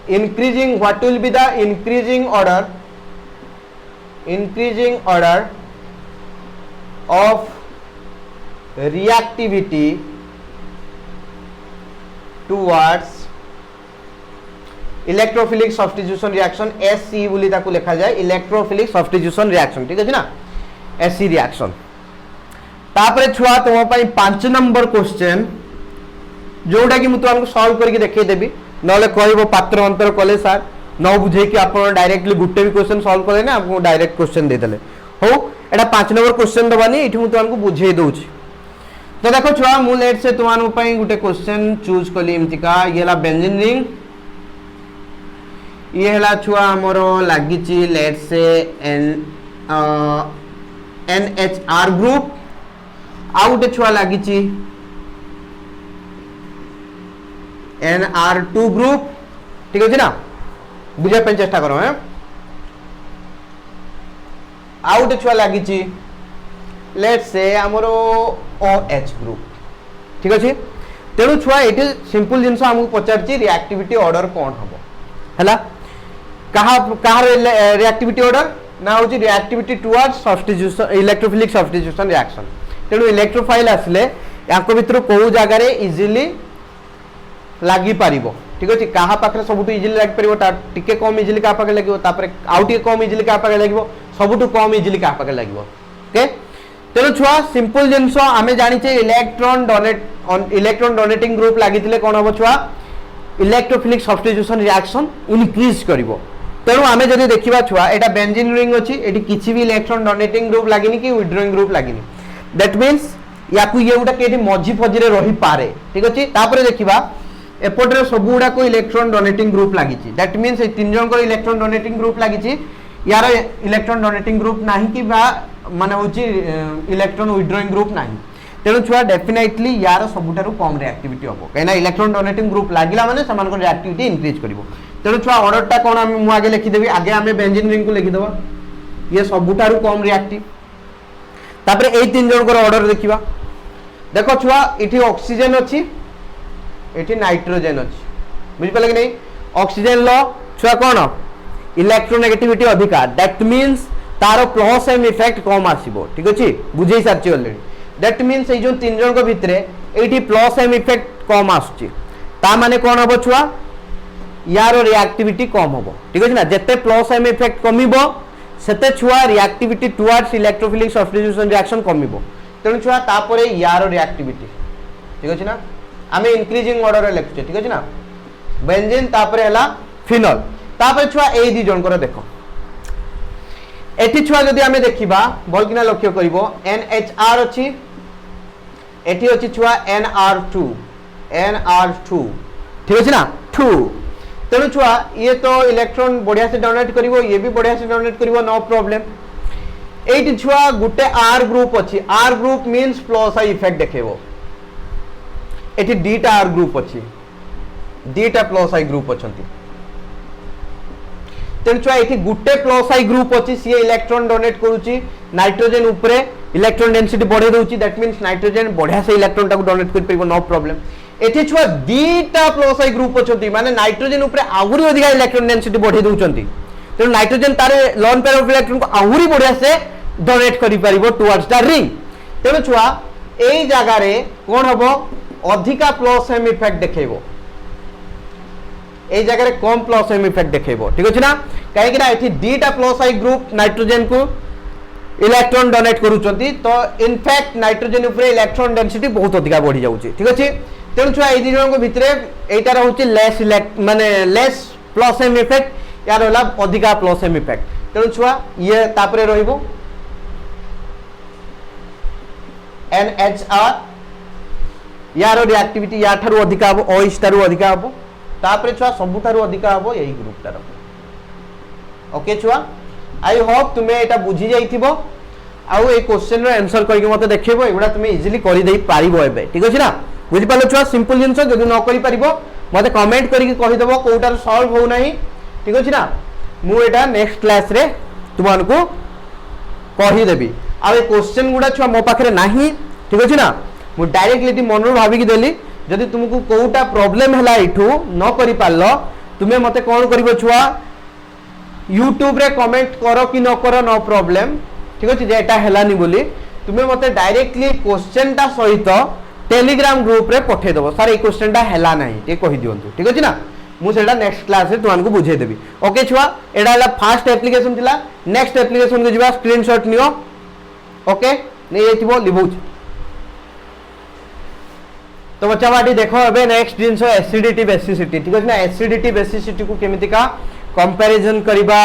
increasing what will be the increasing order of reactivity towards electrophilic substitution reaction SC बोली ताकू लिखा जाए इलेक्ट्रोफिलिक सब्स्टिट्यूशन रिएक्शन ठीक अछि ना SC रिएक्शन तापरे छुआ तुम पई 5 नंबर क्वेश्चन जोटा कि मु तुमको सॉल्व करके देखै देबी नले कहबो पात्र अंतर कले सर न बुझे कि आप डायरेक्टली गुटे भी क्वेश्चन सॉल्व करे ना आपको डायरेक्ट क्वेश्चन दे देले हो एटा 5 नंबर क्वेश्चन दबानी इठी मु तुमको बुझे दउची तो देखो छुआ मु लेट से तुमन पई गुटे क्वेश्चन चूज कली इमतिका येला बेंजीन रिंग ये हला छुआ हमरो लागिची लेट से NHR ग्रुप आउटे छुआ लागिची NR2 ग्रुप ठीक अछि ना बुझे पे चेष्टा करो हैं आउटे छुआ लागिची लेट से हमरो OH ग्रुप ठीक अछि तेणु छुआ एटी सिंपल जिंस हमको पचारची रिएक्टिविटी ऑर्डर कोन हबो हला कहा रिएक्टिविटी ऑर्डर ना होची reactivity towards substitution electrophilic substitution reaction तेणु इलेक्ट्रोफाइल आसले याको भितर को जगह रे इजीली लागी पारिबो ठीक अछि कहा पाखरे सबुटु इजीली लागी पारिबो ता टिके कम इजीली का पाखरे लागिबो तापरे आउ टिके कम इजीली का पाखरे लागिबो सबुटु कम इजीली का पाखरे लागिबो ओके तेणु छुआ सिंपल जिंस आमे जानि छे इलेक्ट्रॉन डोनेटिंग ग्रुप लागितिले कोन हबो छुआ इलेक्ट्रोफिलिक सब्स्टिट्यूशन रिएक्शन इनक्रीज करिवो तेणु आमे जदि देखिबा छुआ एटा बेंजीन रिंग अछि एटी किछि भी इलेक्ट्रॉन डोनेटिंग ग्रुप लागिनी कि विथड्रॉइंग ग्रुप लागिनी दैट मींस याकू ये उडा केटी मझी फजीरे रही पारे ठीक अछि तापरे देखिबा एपटरे सब गुडा को इलेक्ट्रॉन डोनेटिंग ग्रुप लागिछि दैट मींस ए तीन जन को इलेक्ट्रॉन डोनेटिंग ग्रुप लागिछि यार इलेक्ट्रॉन डोनेटिंग ग्रुप नाही कि बा माने होछि इलेक्ट्रॉन विथड्रॉइंग ग्रुप नाही तेणु छुआ डेफिनेटली यार सबुठारु कम रिएक्टिविटी होबो कहिना इलेक्ट्रॉन डोनेटिंग ग्रुप लागिला माने समान को रिएक्टिविटी इंक्रीज करिवो तेणु छुआ ऑर्डर टा कोन हम आगे लिखि देबी आगे हमें बेंजीन रिंग को लिखि देबा ये सबुठारु कम रिएक्टिव तापरे ए तीन जन को ऑर्डर देखिबा देखो छुआ इठी ऑक्सीजन अछि इठी नाइट्रोजन अछि बुझि पले कि नहीं ऑक्सीजन लो छुआ कोन इलेक्ट्रोनेगेटिविटी अधिका दैट मींस तारो प्लस एम इफेक्ट कम आसीबो ठीक अछि बुझै सारछि ऑलरेडी दैट मींस ए जो तीन जन को भितरे एठी प्लस एम इफेक्ट कम आछछि ता माने कोन हबो छुआ यार रिएक्टिविटी कम हबो ठीक अछि ना जते प्लस एम इफेक्ट कमिबो सेते छुआ reactivity towards electrophilic substitution reaction कमिबो तेणु छुआ तापरे यार रिएक्टिविटी ठीक अछि ना आमे इंक्रीजिंग ऑर्डर रे लिखुचे ठीक अछि ना बेंजीन तापरे हला फिनोल तापरे छुआ ए दी जन कर देखो एठी छुआ जदि आमे देखिबा भल किना लक्ष्य करिवो NHR अछि एठी अछि छुआ NR2 ठीक अछि ना 2 तेणु छुआ ये तो इलेक्ट्रॉन बढ़िया से डोनेट करिवो ये भी बढ़िया से डोनेट करिवो नो प्रॉब्लम एठी छुआ गुटे R ग्रुप अछि R group means plus I effect देखेबो एठी डीटा R ग्रुप अछि डीटा प्लस आई ग्रुप अछंती तेणु छुआ एठी गुटे प्लस आई ग्रुप अछि सी इलेक्ट्रॉन डोनेट करूची नाइट्रोजन ऊपरे इलेक्ट्रॉन डेंसिटी बढ़े दउची दैट मींस नाइट्रोजन बढ़िया से इलेक्ट्रॉन टाको डोनेट कर परिबो नो प्रॉब्लम एठी छुआ दीटा प्लस आई ग्रुप अछंती माने नाइट्रोजन ऊपरे आहुरी अधिक इलेक्ट्रॉन डेंसिटी बढ़े दउचंती तेणु नाइट्रोजन तारे लोन पेयर ऑफ इलेक्ट्रॉन को आहुरी बढ़िया से डोनेट करि परिबो टुवर्ड्स द रिंग तेणु छुआ एई जागा रे कोन हबो अधिका प्लस एम इफेक्ट देखेबो ए जगह कम प्लस एम इफेक्ट देखेबो ठीक अछि ना काहे कि ना एठी डीटा प्लस आई ग्रुप नाइट्रोजन को इलेक्ट्रॉन डोनेट करूचंती तो इनफैक्ट नाइट्रोजन ऊपर इलेक्ट्रॉन डेंसिटी बहुत अधिका बढ़ी जाउची ठीक अछि तेणु छुआ ए दी जन को भितरे एटा रहउची लेस माने लेस प्लस एम इफेक्ट यार होला अधिका प्लस एम इफेक्ट तेणु छुआ ये तापरे रहिबो NHR यार रिएक्टिविटी या थारु अधिका हबो OH थारु अधिका हबो तापरे छुआ सबुठारु अधिका हबो एही ग्रुप तार ओके छुआ आई होप तुमे एटा बुझी जाइथिबो आउ ए क्वेश्चन रो आंसर करके मते देखिबो एगुडा तुमे इजीली करि देई पारिबो एबे ठीक अछि ना बुझि पालो छुआ सिंपल जिंस जदि न करि पारिबो मते कमेंट करिके कहि देबो कोउटार सॉल्व हो नाही ठीक अछि ना मु एटा नेक्स्ट क्लास रे तुमानको कहि देबी आ ए क्वेश्चन गुडा छुआ मो पाखरे नाही ठीक अछि ना मु डायरेक्टली मनरु भाबी कि देली जदि तुमको कोउटा प्रॉब्लम हला इठू न करि पालो तुमे मते कोन करिवो छुआ YouTube रे कमेंट करो कि न करो नो प्रॉब्लम ठीक अछि जे एटा हलानी बोली तुमे मते डायरेक्टली क्वेश्चन ता सहित टेलीग्राम ग्रुप रे पठे देबो सर ए क्वेश्चन ता हला नाही ते कहि दियंतु ठीक अछि ना मु सेटा नेक्स्ट क्लास रे तुमको बुझे देबी ओके छुआ एडा हला फर्स्ट एप्लीकेशन थिला नेक्स्ट एप्लीकेशन को जिबा स्क्रीनशॉट नियो ओके नै एथिबो लिबुच तो बच्चा बाटी देखो अबे नेक्स्ट जिंस एसिडिटी बेसिसिटी ठीक अछि ना एसिडिटी बेसिसिटी को केमिति का कंपैरिजन करिबा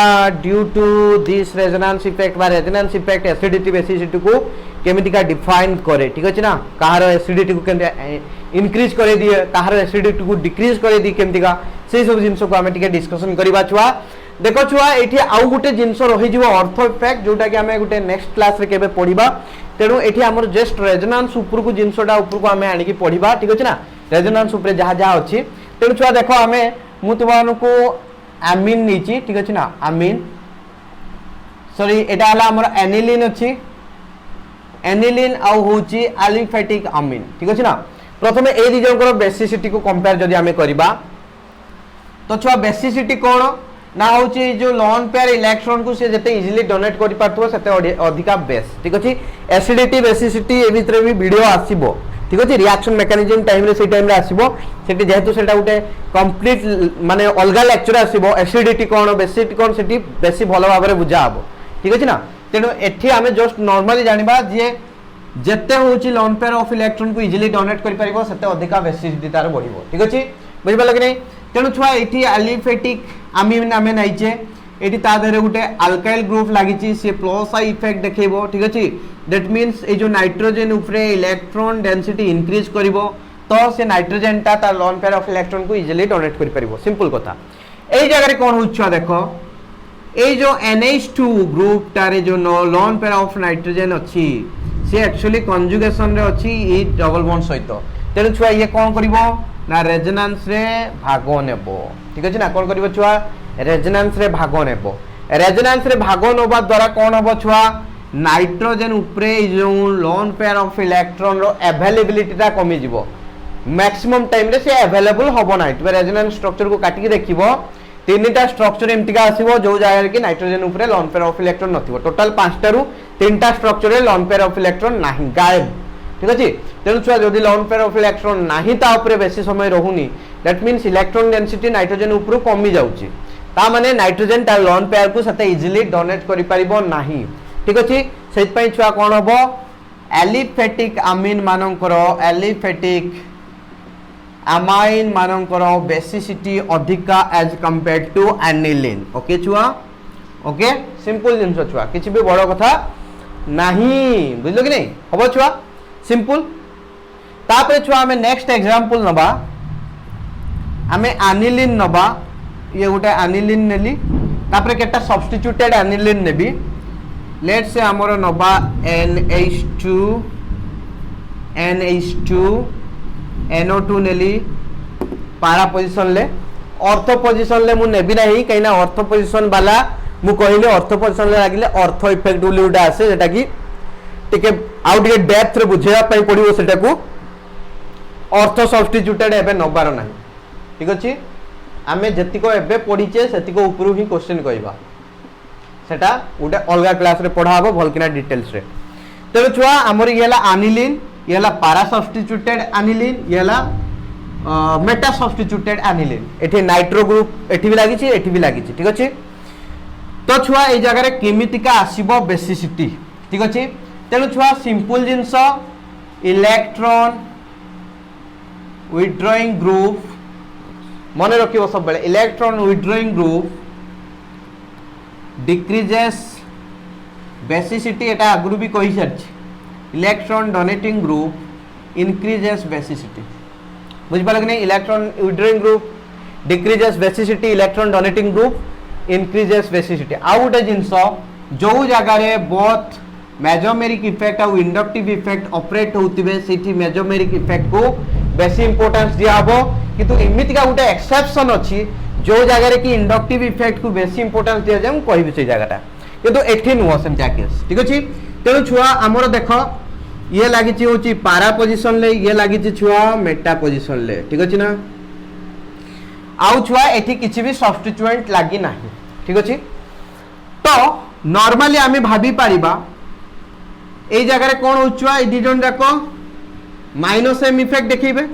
due to this resonance effect बा रेजोनेंस इफेक्ट एसिडिटी बेसिसिटी को केमिति का डिफाइन करे ठीक अछि ना कहार एसिडिटी को केमिति इंक्रीज करे दिए कहार एसिडिटी को डिक्रीज करे दी केमिति का से सब जिंस को हमें टिके डिस्कशन करिबा छुआ देखो छुआ एठी आउ गुटे जिंस रहि जिवो ऑर्थो इफेक्ट जोटा कि हमें गुटे नेक्स्ट क्लास रे केबे पढिबा तेणु एठी हमर जस्ट रेजोनेंस ऊपर को जिंसटा ऊपर को हमें आनी की पढिबा ठीक अछि ना रेजोनेंस ऊपर जहा जहा अछि तेणु छुआ देखो हमें मु तुमानको अमीन नीची ठीक अछि ना अमीन सॉरी एटा हला हमर एनिलीन अछि एनिलीन आउ होची एलिफेटिक अमीन ठीक अछि ना प्रथमे ए दी जन को बेसिसिटी को कंपेयर जदी हमें करिबा तो छुआ बेसिसिटी कोन ना होची जो लोन पेयर इलेक्ट्रॉन को से जते इजीली डोनेट करि पारथो सेते अधिका बेस ठीक अछि एसिडिटी बेसिसिटी ए भितरे भी वीडियो आसीबो ठीक अछि रिएक्शन मैकेनिज्म टाइम रे से टाइम रे आसीबो सेटी जेहेतु सेटा उटे कंप्लीट माने अलगा लेक्चर आसीबो एसिडिटी कोन बेसिसिटी कोन सेटी बेसी भलो भाबरे बुझा हबो ठीक अछि ना तेनो एठी हमें जस्ट नॉर्मली जानिबा जे जते होची लोन पेयर ऑफ इलेक्ट्रॉन को इजीली डोनेट करि परिबो सेते अधिका बेसिसिटी तार बढ़िबो ठीक अछि बुझि पालो कि नै तेनो छुआ एठी एलिफेटिक अमीन हमें नाइचे एटी ता देरे गुटे अल्काइल ग्रुप लागिची से प्लस आई इफेक्ट देखेबो ठीक अछि दैट मींस ए जो नाइट्रोजन ऊपरे इलेक्ट्रॉन डेंसिटी इंक्रीज करिवो तो से नाइट्रोजन ता तार लोन पेयर ऑफ इलेक्ट्रॉन को इजीली डोनेट करि परिवो सिंपल कथा एई जगह रे कोन होछ देखो ए जो NH2 ग्रुप तारे जो लोन पेयर ऑफ नाइट्रोजन अछि से एक्चुअली कंजुगेशन रे अछि ई डबल बॉन्ड सहित तेनु छुआ ये कोन करिवो ना रेजोनेंस रे भागो नेबो ठीक अछि ना कोन करिवो छुआ रेजोनेंस रे भागो नेबो रेजोनेंस रे भागो नोबा द्वारा कोन हबो छुआ नाइट्रोजन ऊपरे जो लोन पेयर ऑफ इलेक्ट्रॉन रो अवेलेबिलिटी ता कमी जिवो मैक्सिमम टाइम रे से अवेलेबल होबो ना तो रेजोनेंस स्ट्रक्चर को काटी के देखिबो तीनटा स्ट्रक्चर एमतिका आसीबो जो जाय कि नाइट्रोजन ऊपरे लोन पेयर ऑफ इलेक्ट्रॉन नथिबो टोटल 5टा रु 3टा स्ट्रक्चर रे लोन पेयर ऑफ इलेक्ट्रॉन नाही गायब ठीक अछि तेनु छुआ जदी लोन पेयर ऑफ इलेक्ट्रॉन नाही ता ऊपरे बेसी समय रहुनी that means electron density nitrogen ऊपर कमी जाउची ता माने नाइट्रोजन ता लोन पेयर को सते इजीली डोनेट करि परिबो नाही ठीक अछि सेत पई छुआ कोन हबो एलिफेटिक अमीन मानकर एलिफेटिक अमाइन मानकर बेसिसिटी अधिका as compare to aniline okay छुआ ओके सिंपल जिनस छुआ किछि भी बड़ कथा नहीं बुझलो कि नहीं हबो छुआ सिंपल तापर छुआ हमें नेक्स्ट एग्जांपल नबा हमें एनिलिन नबा ये गोटे एनिलिन नेली तापर केटा substituted aniline navy let's say हमर नबा NH2 NO2 नेली पारा पोजीशन ले ऑर्थो पोजीशन ले मु नेबी नाही कहिना ऑर्थो पोजीशन वाला मु कहिले ऑर्थो पोजीशन ले लागिले ऑर्थो इफेक्ट बोली उडा आसे जेटा की टिके आउ टिके डेप्थ रे बुझेया पई पडिवो सेटा को ऑर्थो सब्स्टिट्यूटेड एबे नबार नाही ठीक अछि आमे जतिको एबे पढिचे सेतिको ऊपर ही क्वेश्चन कहबा सेटा उडे अलगा क्लास रे पढाबो भलकिना डिटेल्स रे तेरो छुआ हमर येला एनिलिन येला पारा सब्स्टिट्यूटेड एनिलिन येला मेटा सब्स्टिट्यूटेड एनिलिन एठी नाइट्रो ग्रुप एठी भी लागिछि एठी भी लागिछि ठीक अछि तो छुआ ए जगह रे केमितिका आसीबो बेसिसिटी ठीक अछि तेनु छुआ सिंपल जिंस इलेक्ट्रॉन विथड्रॉइंग ग्रुप मन रखिबो सब बेले electron withdrawing group decreases basicity एटा अगरु भी कहि सरछि electron donating group increases basicity बुझ पाल कि नहीं electron withdrawing group decreases basicity electron donating group increases basicity आउ गोटे जिंस जो जगह रे बोथ मेजोमेरिक इफेक्ट और इंडक्टिव इफेक्ट ऑपरेट होतिबे सेठी मेजोमेरिक इफेक्ट को बेसी इंपोर्टेंस दिया हबो किंतु एमिति का गोटे एक्सेप्शन अछि जो जगह रे कि इंडक्टिव इफेक्ट को बेसी इंपोर्टेंस दिया जाय कहबी से जगहटा किंतु एठी नुह सेम केस ठीक अछि तेनु छुआ हमर देखो ये लागिछि होछि पारा पोजीशन ले ये लागिछि छुआ मेटा पोजीशन ले ठीक अछि ना आउ छुआ एठी किछि भी सब्स्टिट्यूएंट लागि नाही ठीक अछि तो नॉर्मली आमे भाबी पारिबा ए जगह रे कोन होछुआ ए दिजन जाको माइनस एम इफेक्ट देखिबे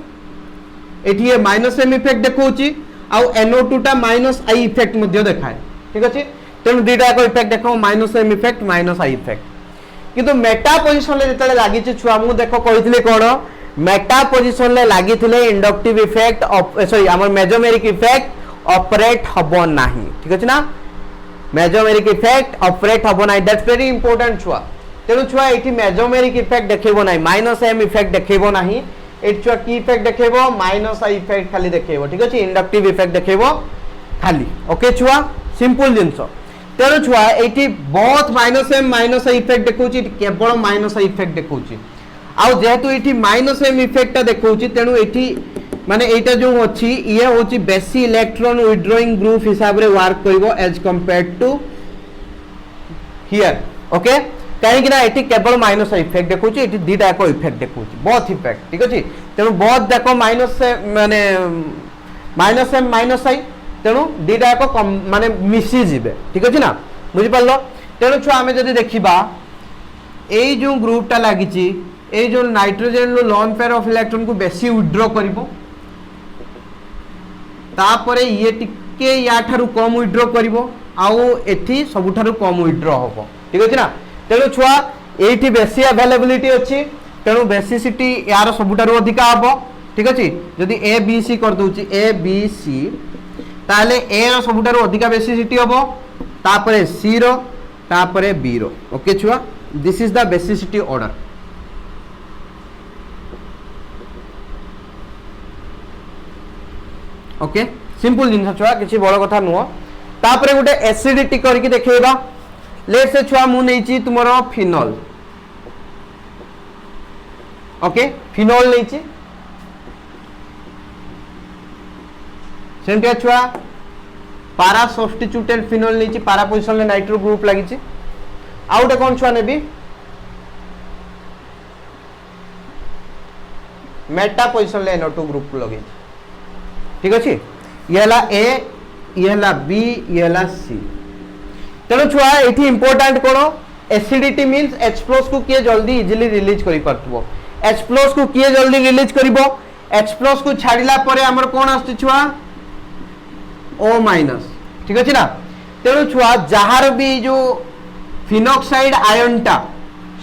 एठी ये माइनस एम इफेक्ट देखौची आउ NO2 टा माइनस आई इफेक्ट मध्ये देखाय ठीक अछि तेनु दुटा को इफेक्ट देखो minus M effect minus I effect किंतु मेटा पोजीशन ले जतले लागि छि छुआ मु देखो कहिथिले कोन मेटा पोजीशन ले लागि थिले इंडक्टिव इफेक्ट सॉरी हमर मेजोमेरिक इफेक्ट ऑपरेट हबो नाही ठीक अछि ना मेजोमेरिक इफेक्ट ऑपरेट हबो नाही दैट्स वेरी इंपोर्टेंट छुआ तेनु छुआ एठी मेजोमेरिक इफेक्ट देखेबो नाही माइनस एम इफेक्ट देखेबो नाही एठी छुआ की इफेक्ट देखेबो माइनस आई इफेक्ट खाली देखेबो ठीक अछि इंडक्टिव इफेक्ट देखेबो खाली ओके छुआ सिंपल जिंस तेनु छुआ एठी बहुत minus M minus I effect देखौची केवल माइनस आई इफेक्ट देखौची आउ जेहेतु एठी माइनस एम इफेक्ट देखौची तेनु एठी माने एटा जो अछि ये होची बेसी इलेक्ट्रॉन विथड्रॉइंग ग्रुप हिसाब रे वर्क करबो as compared to here okay कहीं कि ना एठी केवल माइनस इफेक्ट देखौची एठी दीटा को इफेक्ट देखौची बहुत इफेक्ट ठीक अछि तेनु बहुत देखो माइनस से माने माइनस एम माइनस आई तेनु दीटा को माने मिसी जिबे ठीक अछि ना बुझि पालो तेनु छ हमें जदी देखिबा एई जो ग्रुप टा लागिची एई जो nitrogen low loan pair of electron को बेसी विथड्रॉ करिवो तापरे ये टिके या ठारू कम विथड्रॉ करिवो आउ एठी सबुठारू कम विथड्रॉ होबो ठीक अछि ना तेनु छुआ एठी बेसी अवेलेबिलिटी अछि तेनु बेसिसिटी यार सबुठारू अधिका हबो ठीक अछि जदी ए बी सी कर दोची ए बी सी ताले ए रो सबुठारू अधिका बेसिसिटी हबो तापरे सी रो तापरे बी रो ओके छुआ this is the basicity order okay simple जिंस छुआ किछि बड़ कथा नुह तापरे गुटे एसिडिटी करके देखैबा लेट से छुआ मु नैची तुमरो फिनोल ओके फिनोल नैची सेमटिया छुआ पारा सब्स्टिट्यूटेड फिनोल नैची पारा पोजीशन ले नाइट्रो ग्रुप लागिची आउटे कोन छुआ नेबी मेटा पोजीशन ले NO2 ग्रुप लगे ठीक अछि येला ए येला बी येला सी तेणु छुआ ये इंपोर्टेंट कौन एसिडिटी मीन्स H+ को किए जल्दी इजिली रिलीज करि परतबो H+ को किए जल्दी रिलीज करिवो H+ को छाड़िला परे हमर कोन आस्ति छुआ O- ठीक अछि ना तेणु छुआ जहार भी जो फिनॉक्साइड आयन टा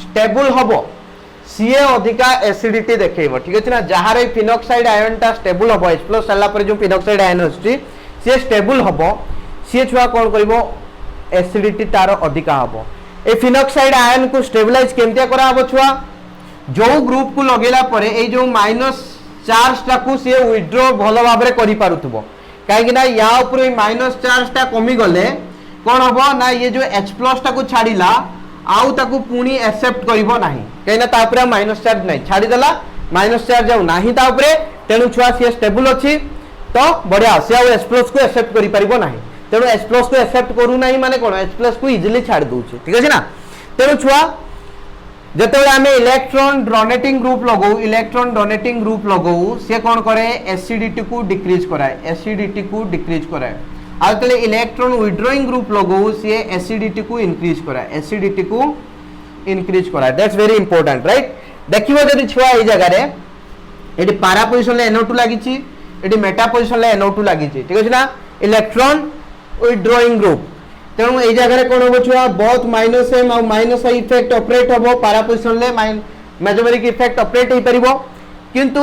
स्टेबल हबो सीए अधिका एसिडिटी देखैबो ठीक अछि ना जहार ए फिनॉक्साइड आयन टा स्टेबल हबो H+ सल्ला पर जो फिनॉक्साइड आयन अछि से स्टेबल हबो सी छुआ कोन करबो एसिडिटी तार अधिका हबो ए फिनॉक्साइड आयन को स्टेबलाइज केमतिया करा हबो छुआ जो ग्रुप को लगेला परे ए जो माइनस चार्ज टा को से विथड्रॉ भलो भाबरे करि पारुथबो काहे कि ना या ऊपर माइनस चार्ज टा कमी गले कोन हबो ना ये जो H+ टा को छाड़ीला आउ ताकू पुनी एक्सेप्ट करिवो नाही कहिना ता ऊपर माइनस चार्ज नाही छाड़ी देला माइनस चार्ज जाउ नाही ता ऊपर तेनु छुआ से स्टेबल अछि तो बढ़िया से आउ H+ को एक्सेप्ट करि परिबो नाही तेनु H+ को एक्सेप्ट करू नाही माने कोन H+ को इजीली छाड़ दूची ठीक अछि ना तेनु छुआ जते आमे इलेक्ट्रॉन डोनेटिंग ग्रुप लगाऊ से कोन करे एसिडिटी को डिक्रीज कराए आतले इलेक्ट्रॉन विथड्रॉइंग ग्रुप लगाऊ से एसिडिटी को इंक्रीज कराए दैट्स वेरी इंपोर्टेंट राइट देखिबो जदी छुआ ए जगह रे एडी पारा पोजीशन ले NO2 लागिची एडी मेटा पोजीशन ले NO2 लागिची ठीक अछि ना इलेक्ट्रॉन विथड्रॉइंग ग्रुप तेणु ए जगह कौन हम छुआ बहुत माइनस एम और माइनस आई इफेक्ट ऑपरेट हम पारा पोजिशन ले मेजोमेरिक इफेक्ट ऑपरेट हो परिबो किंतु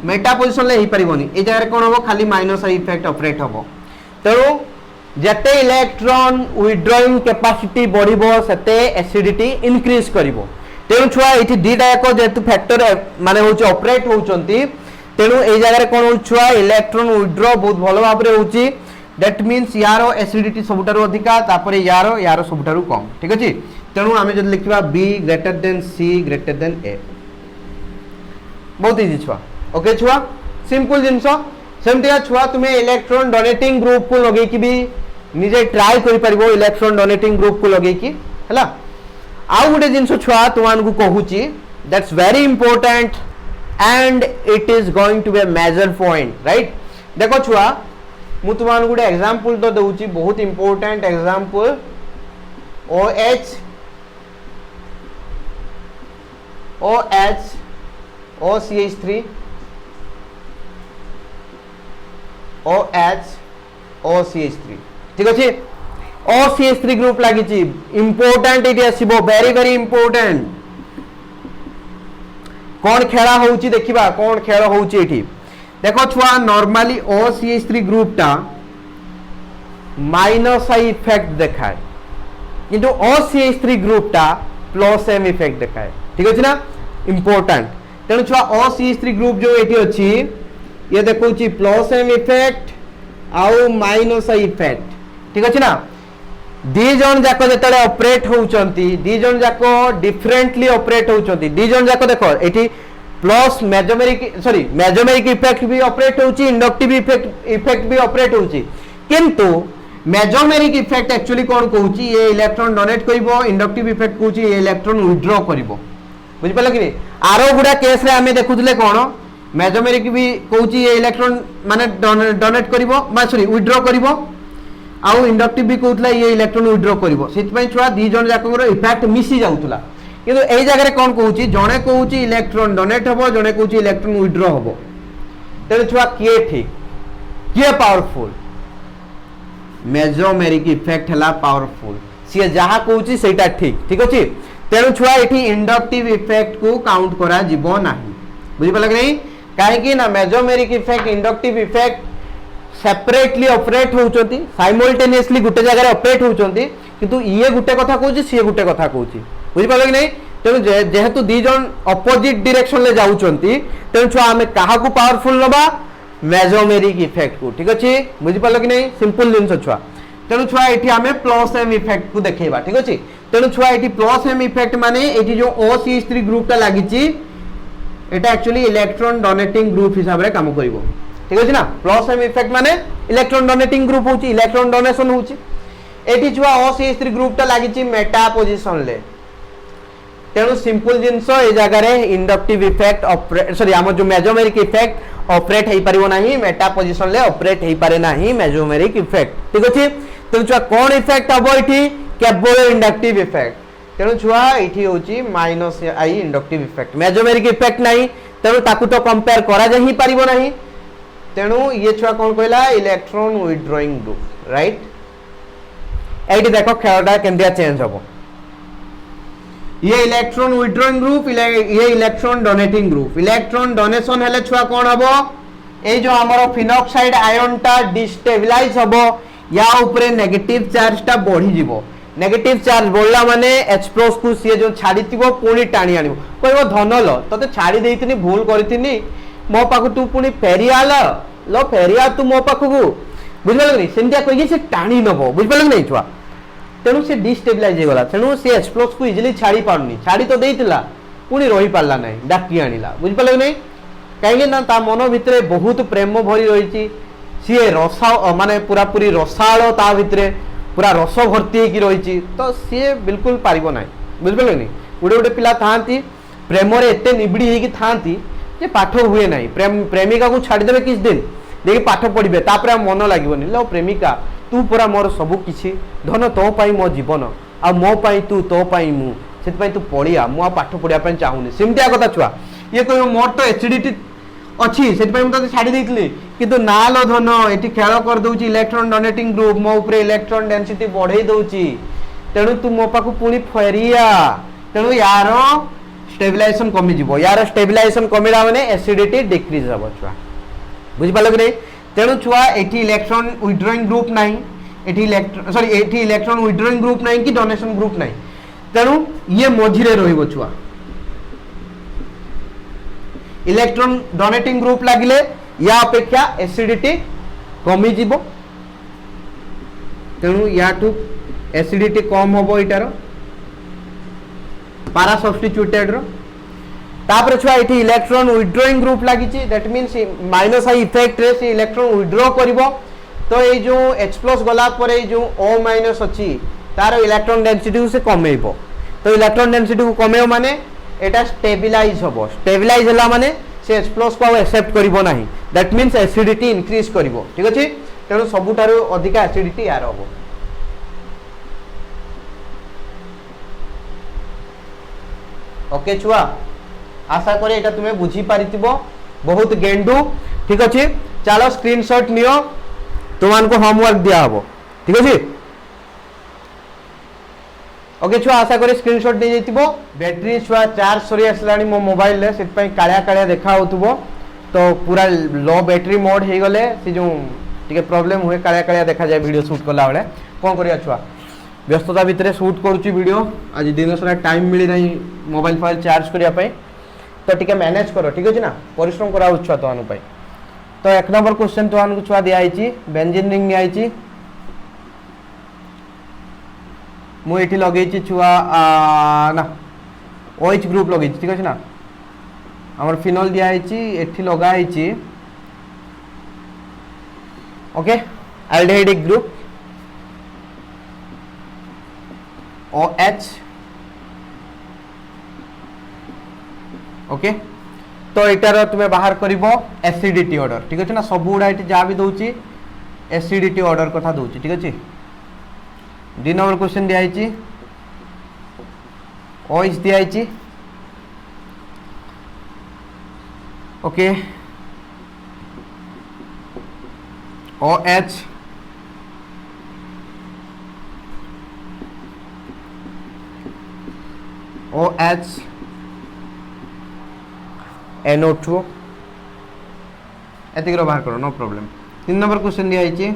मेटा पोजिशन ले ही परिबोनी ए जगह कौन हम खाली माइनस आई इफेक्ट ऑपरेट हम तेणु जते इलेक्ट्रॉन विथड्रॉइंग कैपेसिटी बढ़िबो सेते एसिडिटी इंक्रीज करिवो तेणु छुआ एठी दीटा एक जेतु फैक्टर माने होची ऑपरेट होचंती तेणु ए जगह कौन हो छुआ इलेक्ट्रॉन विथड्रॉ बहुत भलो भाबरे होची दैट मीन्स यारो एसिडिटी सबुटारो अधिका तापरे यारो सबुटारो कम ठीक अछि तेणु आमे जद लिखबा B greater than C greater than A बहुत इजी छुआ ओके छुआ सिंपल जिंसो सेमतिया छुआ तुमे इलेक्ट्रॉन डोनेटिंग ग्रुप को लगे कि भी निजे ट्राई करि परिबो इलेक्ट्रॉन डोनेटिंग ग्रुप को लगे कि हला आउ गुटे जिंसो छुआ तुमान को कहूची that's very important and it is going to be a major point right देखो छुआ मु तुमान गुटे एग्जांपल तो दउची बहुत इंपोर्टेंट एग्जांपल OCH3 OCH3 ठीक अछि OCH3 ग्रुप लागि छि इंपोर्टेंट इट आसीबो वेरी वेरी इंपोर्टेंट कोन खेला होउची देखिबा कोन खेल होउची एठी देखो छुआ नॉर्मली OCH3 ग्रुप टा माइनस आई इफेक्ट देखाए किंतु OCH3 ग्रुप टा प्लस एम इफेक्ट देखाए ठीक अछि ना इंपोर्टेंट तेनु छुआ OCH3 ग्रुप जो एठी अछि ये देखो छी प्लस एम इफेक्ट आउ माइनस आई इफेक्ट ठीक अछि ना दी जन जाको जेतले ऑपरेट होउचंती दी जन जाको डिफरेंटली ऑपरेट होउचंती दी जन जाको देखो एठी प्लस मेजोमेरिक इफेक्ट भी ऑपरेट होउची इंडक्टिव इफेक्ट भी ऑपरेट होउची किंतु मेजोमेरिक इफेक्ट एक्चुअली कोन कहूची ये इलेक्ट्रॉन डोनेट करिवो इंडक्टिव इफेक्ट कहूची ये इलेक्ट्रॉन विथड्रॉ करिवो बुझि पाला कि आरो गुडा केस रे हमें देखुतले कोन मेजोमेरिक भी कहूची ये इलेक्ट्रॉन माने डोनेट करिवो विथड्रॉ करिवो आउ इंडक्टिव भी कहूतला ये इलेक्ट्रॉन विथड्रॉ करिवो सितपई छुआ दी जन जाकर इफेक्ट मिसी जाउतला किंतु एई जगह रे कोन कहूची जणे कहूची इलेक्ट्रॉन डोनेट हबो जणे कहूची इलेक्ट्रॉन विथड्रॉ हबो तेरे छुआ किए ठीक किए पावरफुल मेजोमेरिक इफेक्ट हला पावरफुल सी जहा कहूची सेटा ठीक ठीक अछि तेनु छुआ एठी इंडक्टिव इफेक्ट को काउंट करा जिवो नाही बुझि पला कि नहीं काहे कि ना mesomeric effect inductive effect separately operate होउचंती साइमल्टेनियसली गुटे जगह रे ऑपरेट होउचंती किंतु ये गुटे कथा कहूची सी गुटे कथा कहूची बुझि पालो कि नहीं तेनु जेहेतु दी जन अपोजिट डायरेक्शन ले जाउचंती तेनु छुआ हमें काहा को पावरफुल नबा मेजोमेरिक इफेक्ट को ठीक अछि बुझि पालो कि नहीं सिंपल जिंस छुआ तेनु छुआ एठी हमें प्लस एम इफेक्ट को देखेबा ठीक अछि तेनु छुआ एठी प्लस एम इफेक्ट माने एठी जो OCH3 ग्रुप ता लागिची एटा एक्चुअली इलेक्ट्रॉन डोनेटिंग ग्रुप हिसाब रे काम करिवो ठीक अछि ना प्लस एम इफेक्ट माने इलेक्ट्रॉन डोनेटिंग ग्रुप होची इलेक्ट्रॉन डोनेशन होची एठी छुआ OCH3 ग्रुप ता लागिची मेटा पोजीशन ले तेणु सिंपल जिंस ए जगह रे इंडक्टिव इफेक्ट ऑपरेट आम जो मेजोमेरिक इफेक्ट ऑपरेट हो पारिबो नाही मेटा पोजीशन ले ऑपरेट हो पारे नाही मेजोमेरिक इफेक्ट ठीक अछि तेणु छुआ कोन इफेक्ट हबो एठी केवल इंडक्टिव इफेक्ट तेणु छुआ एठी होची माइनस आई इंडक्टिव इफेक्ट मेजोमेरिक इफेक्ट नाही तेणु ताकू तो कंपेयर करा जा ही पारिबो नाही तेणु ये छुआ कोन कहला इलेक्ट्रॉन विथड्रॉइंग ग्रुप राइट एठी देखो खेलटा केंदिया चेंज हबो ये इलेक्ट्रॉन विथड्रॉइंग ग्रुप, ये electron donating group. Electron donation हेले छुआ कोन हबो, ए जो हमरो फिनॉक्साइड आयन टा डिस्टेबलाइज हबो, या ऊपर नेगेटिव चार्ज टा बढ़ी जीवो। नेगेटिव चार्ज बढ़ला माने H+ को सी जो छाड़ी थिबो पुनी टाणी आनिबो, कहबो धन लो तते छाड़ी देइतिनी, भूल करतिनी, मो पाखु तू पुनी फेरी आला लो, फेरिया तू मो पाखु बुझबल नहीं, सेमतिया कहि से टाणी नबो, बुझबल नहीं छुआ। तेणु से डिस्टेबलाइज हो गला, तेणु से H+ को इजिली छाड़ी पाउनी, छाड़ी तो देइतिला पुनी रही पारला नहीं, डाकी आनिला, बुझबल नहीं। कहीं ना ता मन भितरे बहुत प्रेम भरी रही, सी रसा माने पूरा पूरी रसाल ता भितरे पूरा रस भर्ती होगी रही, तो सी बिल्कुल पारिबो नहीं, बुझिपारे नहीं। गोटे गोटे पिला थांती प्रेम एत निबिड़ी होगी थांती जे पाठ हुए नहीं, प्रेमिका को छाड़देवे किछ दिन देखिए पाठ पढ़े, तापर मन लगनी, लो प्रेमिका तू पूरा मोर सबू किछि, धन तो पाई मो जीवन, आ मो पाई तू, तो पाई मु, से तू पढ़िया, मु पाठ पढ़ापी चाहूनी, सेमतिया कथा छुआ। ये कह मोर तो एसिडिटी अच्छी से छाड़ी देती, किंतु ना लो धन ये खेल कर दूची इलेक्ट्रॉन डोनेटिंग ग्रुप, मो ऊपर इलेक्ट्रॉन डेंसिटी बढ़े दूची, तेणु तू मो पाखु पुणी फेरिया, तेणु यार स्टेबिलाईजेशन कमी जीवो, यार स्टेबिलाईजेशन कमिला माने एसिडिटी डिक्रीज हम छुआ, बुझिपाल कि नहीं। तेणु छुआ एठी इलेक्ट्रॉन विथड्रॉइंग ग्रुप नहीं, एठी इलेक्ट्रॉन सॉरी एठी इलेक्ट्रॉन विथड्रॉइंग ग्रुप नहीं कि डोनेशन ग्रुप नहीं, तेणु ये मझिरे रहिबो छुआ। इलेक्ट्रॉन डोनेटिंग ग्रुप लागिले या अपेक्षा एसिडिटी कमी जीवो, तेणु याठू एसिडिटी कम होबो इटार पारा सब्स्टिट्यूटेड रो। तापर छुआ एठी इलेक्ट्रॉन विथड्रॉइंग ग्रुप लागिची, that means minus I effect रे से इलेक्ट्रॉन विथड्रॉ करिवो, तो ए जो H+ गला परे जो O- अछि तार इलेक्ट्रॉन डेंसिटी से कमेइबो, तो इलेक्ट्रॉन डेंसिटी को कमेइबो माने एटा स्टेबिलाइज होबो, स्टेबिलाइज होला माने से H+ को एक्सेप्ट करिवो नाही, दैट मींस एसिडिटी इंक्रीज करिवो, ठीक अछि। तेणु सबुठारु अधिक एसिडिटी यार होबो। ओके छुआ, आशा करे एटा तुमे बुझी पारितिबो, बहुत गेंडू, ठीक अछि। चलो स्क्रीनशॉट नियो, तुमान को होमवर्क दिया हबो, ठीक अछि। ओके छुआ, आशा करी स्क्रीनशॉट दे जइतिबो। बैटरी छुआ चार्ज सरी आसलानी मो मोबाइल ले, सेट पई काळिया काळिया देखा होतबो, तो पूरा लो बैटरी मोड हे गले से जो टिके प्रॉब्लम हुए, काळिया काळिया देखा जाए वीडियो शूट कला बेले। कोन करिया छुआ, व्यस्तता भितरे शूट करूची वीडियो, आज दिन सारा टाइम मिली नहीं मोबाइल फाइल चार्ज करिया पई, तो टिके मैनेज करो, ठीक अछि ना, परिश्रम करा छुआ तो आनु पई। तो एक नंबर क्वेश्चन तो आनु छुआ दिया आइची, बेंजीन रिंग नि आइची, मु एठी लगेची छुआ ना OH ग्रुप लगेची, ठीक अछि ना। हमर फिनोल दिया आइची, एठी लगा आइची, okay, aldehydic group OH, okay. तो एटार तुम्हें बाहर करिवो एसिडिटी ऑर्डर, ठीक अछि ना। सब गुडा एठी जा भी दउची एसिडिटी ऑर्डर कथा दउची, ठीक अछि। 2 नंबर क्वेश्चन दिया आइची, OH दिया आइची, ओके, OH, OH, NO2, एतिक बाहर करो, नो प्रॉब्लम। 3 नंबर क्वेश्चन दिया आइची,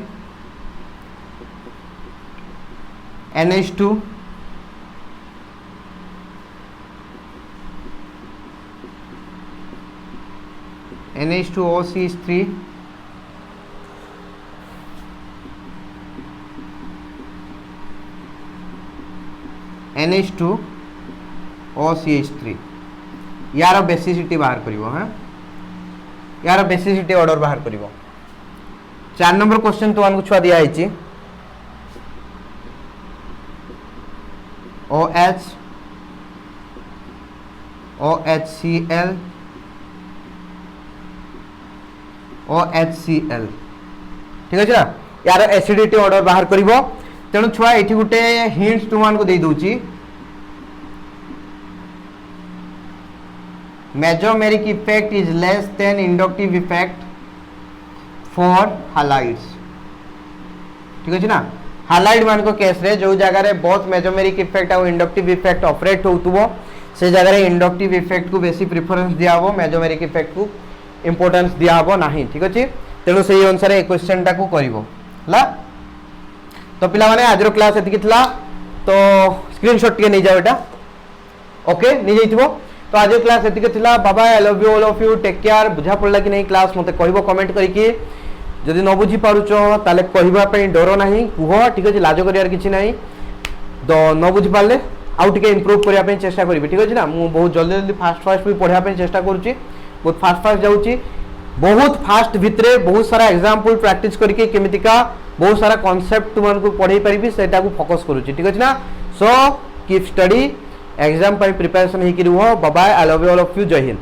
NH2, NH2O CH3, NH2O CH3, यार बेसिसिटी बाहर करिवो, हां यार बेसिसिटी ऑर्डर बाहर करिवो। 4 नंबर क्वेश्चन तो आनको छुआ दिया आइची, OH, OHCl, OHCl, ठीक अछि ना। यार एसिडिटी ऑर्डर बाहर करिवो, तेणु छुआ एठी गुटे हिंट्स तुमान को दे दोची, mesomeric effect is less than inductive effect for halides, ठीक अछि ना। हालाइट मान को केस रे जो जगह रे बहुत मेजोमेरिक इफेक्ट और इंडक्टिव इफेक्ट ऑपरेट होतुबो से जगह रे इंडक्टिव इफेक्ट को बेसी प्रेफरेंस दिया हो मेजोमेरिक इफेक्ट को इंपोर्टेंस दिया हो नाही ठीक अछि तेणु से अनुसार ए क्वेश्चन टा को करिवो ला तो पिला माने आज रो क्लास एति कितला तो स्क्रीनशॉट के नै जाओ एटा ओके नै जइथिबो तो आज क्लास एति कितला बाबा I love you all of you take care बुझा पड़ला कि नै क्लास मते कहबो कमेंट करि कि जदि न बुझी पारुचो ताले कहबा पई डरो नाही कुहो ठीक अछि लाज करियार किछि नाही तो न बुझी पाले आउ टिके इंप्रूव करिया पई चेष्टा करबी ठीक अछि ना मु बहुत जल्दी जल्दी फास्ट भी पढिया पई चेष्टा करूची बहुत फास्ट जाउची बहुत फास्ट भितरे बहुत सारा एग्जांपल प्रैक्टिस करके केमितिका बहुत सारा कांसेप्ट तुमन को पढ़ाई परिबी सेटा को फोकस करूची ठीक अछि ना सो कीप स्टडी एग्जाम पर प्रिपरेशन ही करू हो bye bye I love you all of you जय हिंद।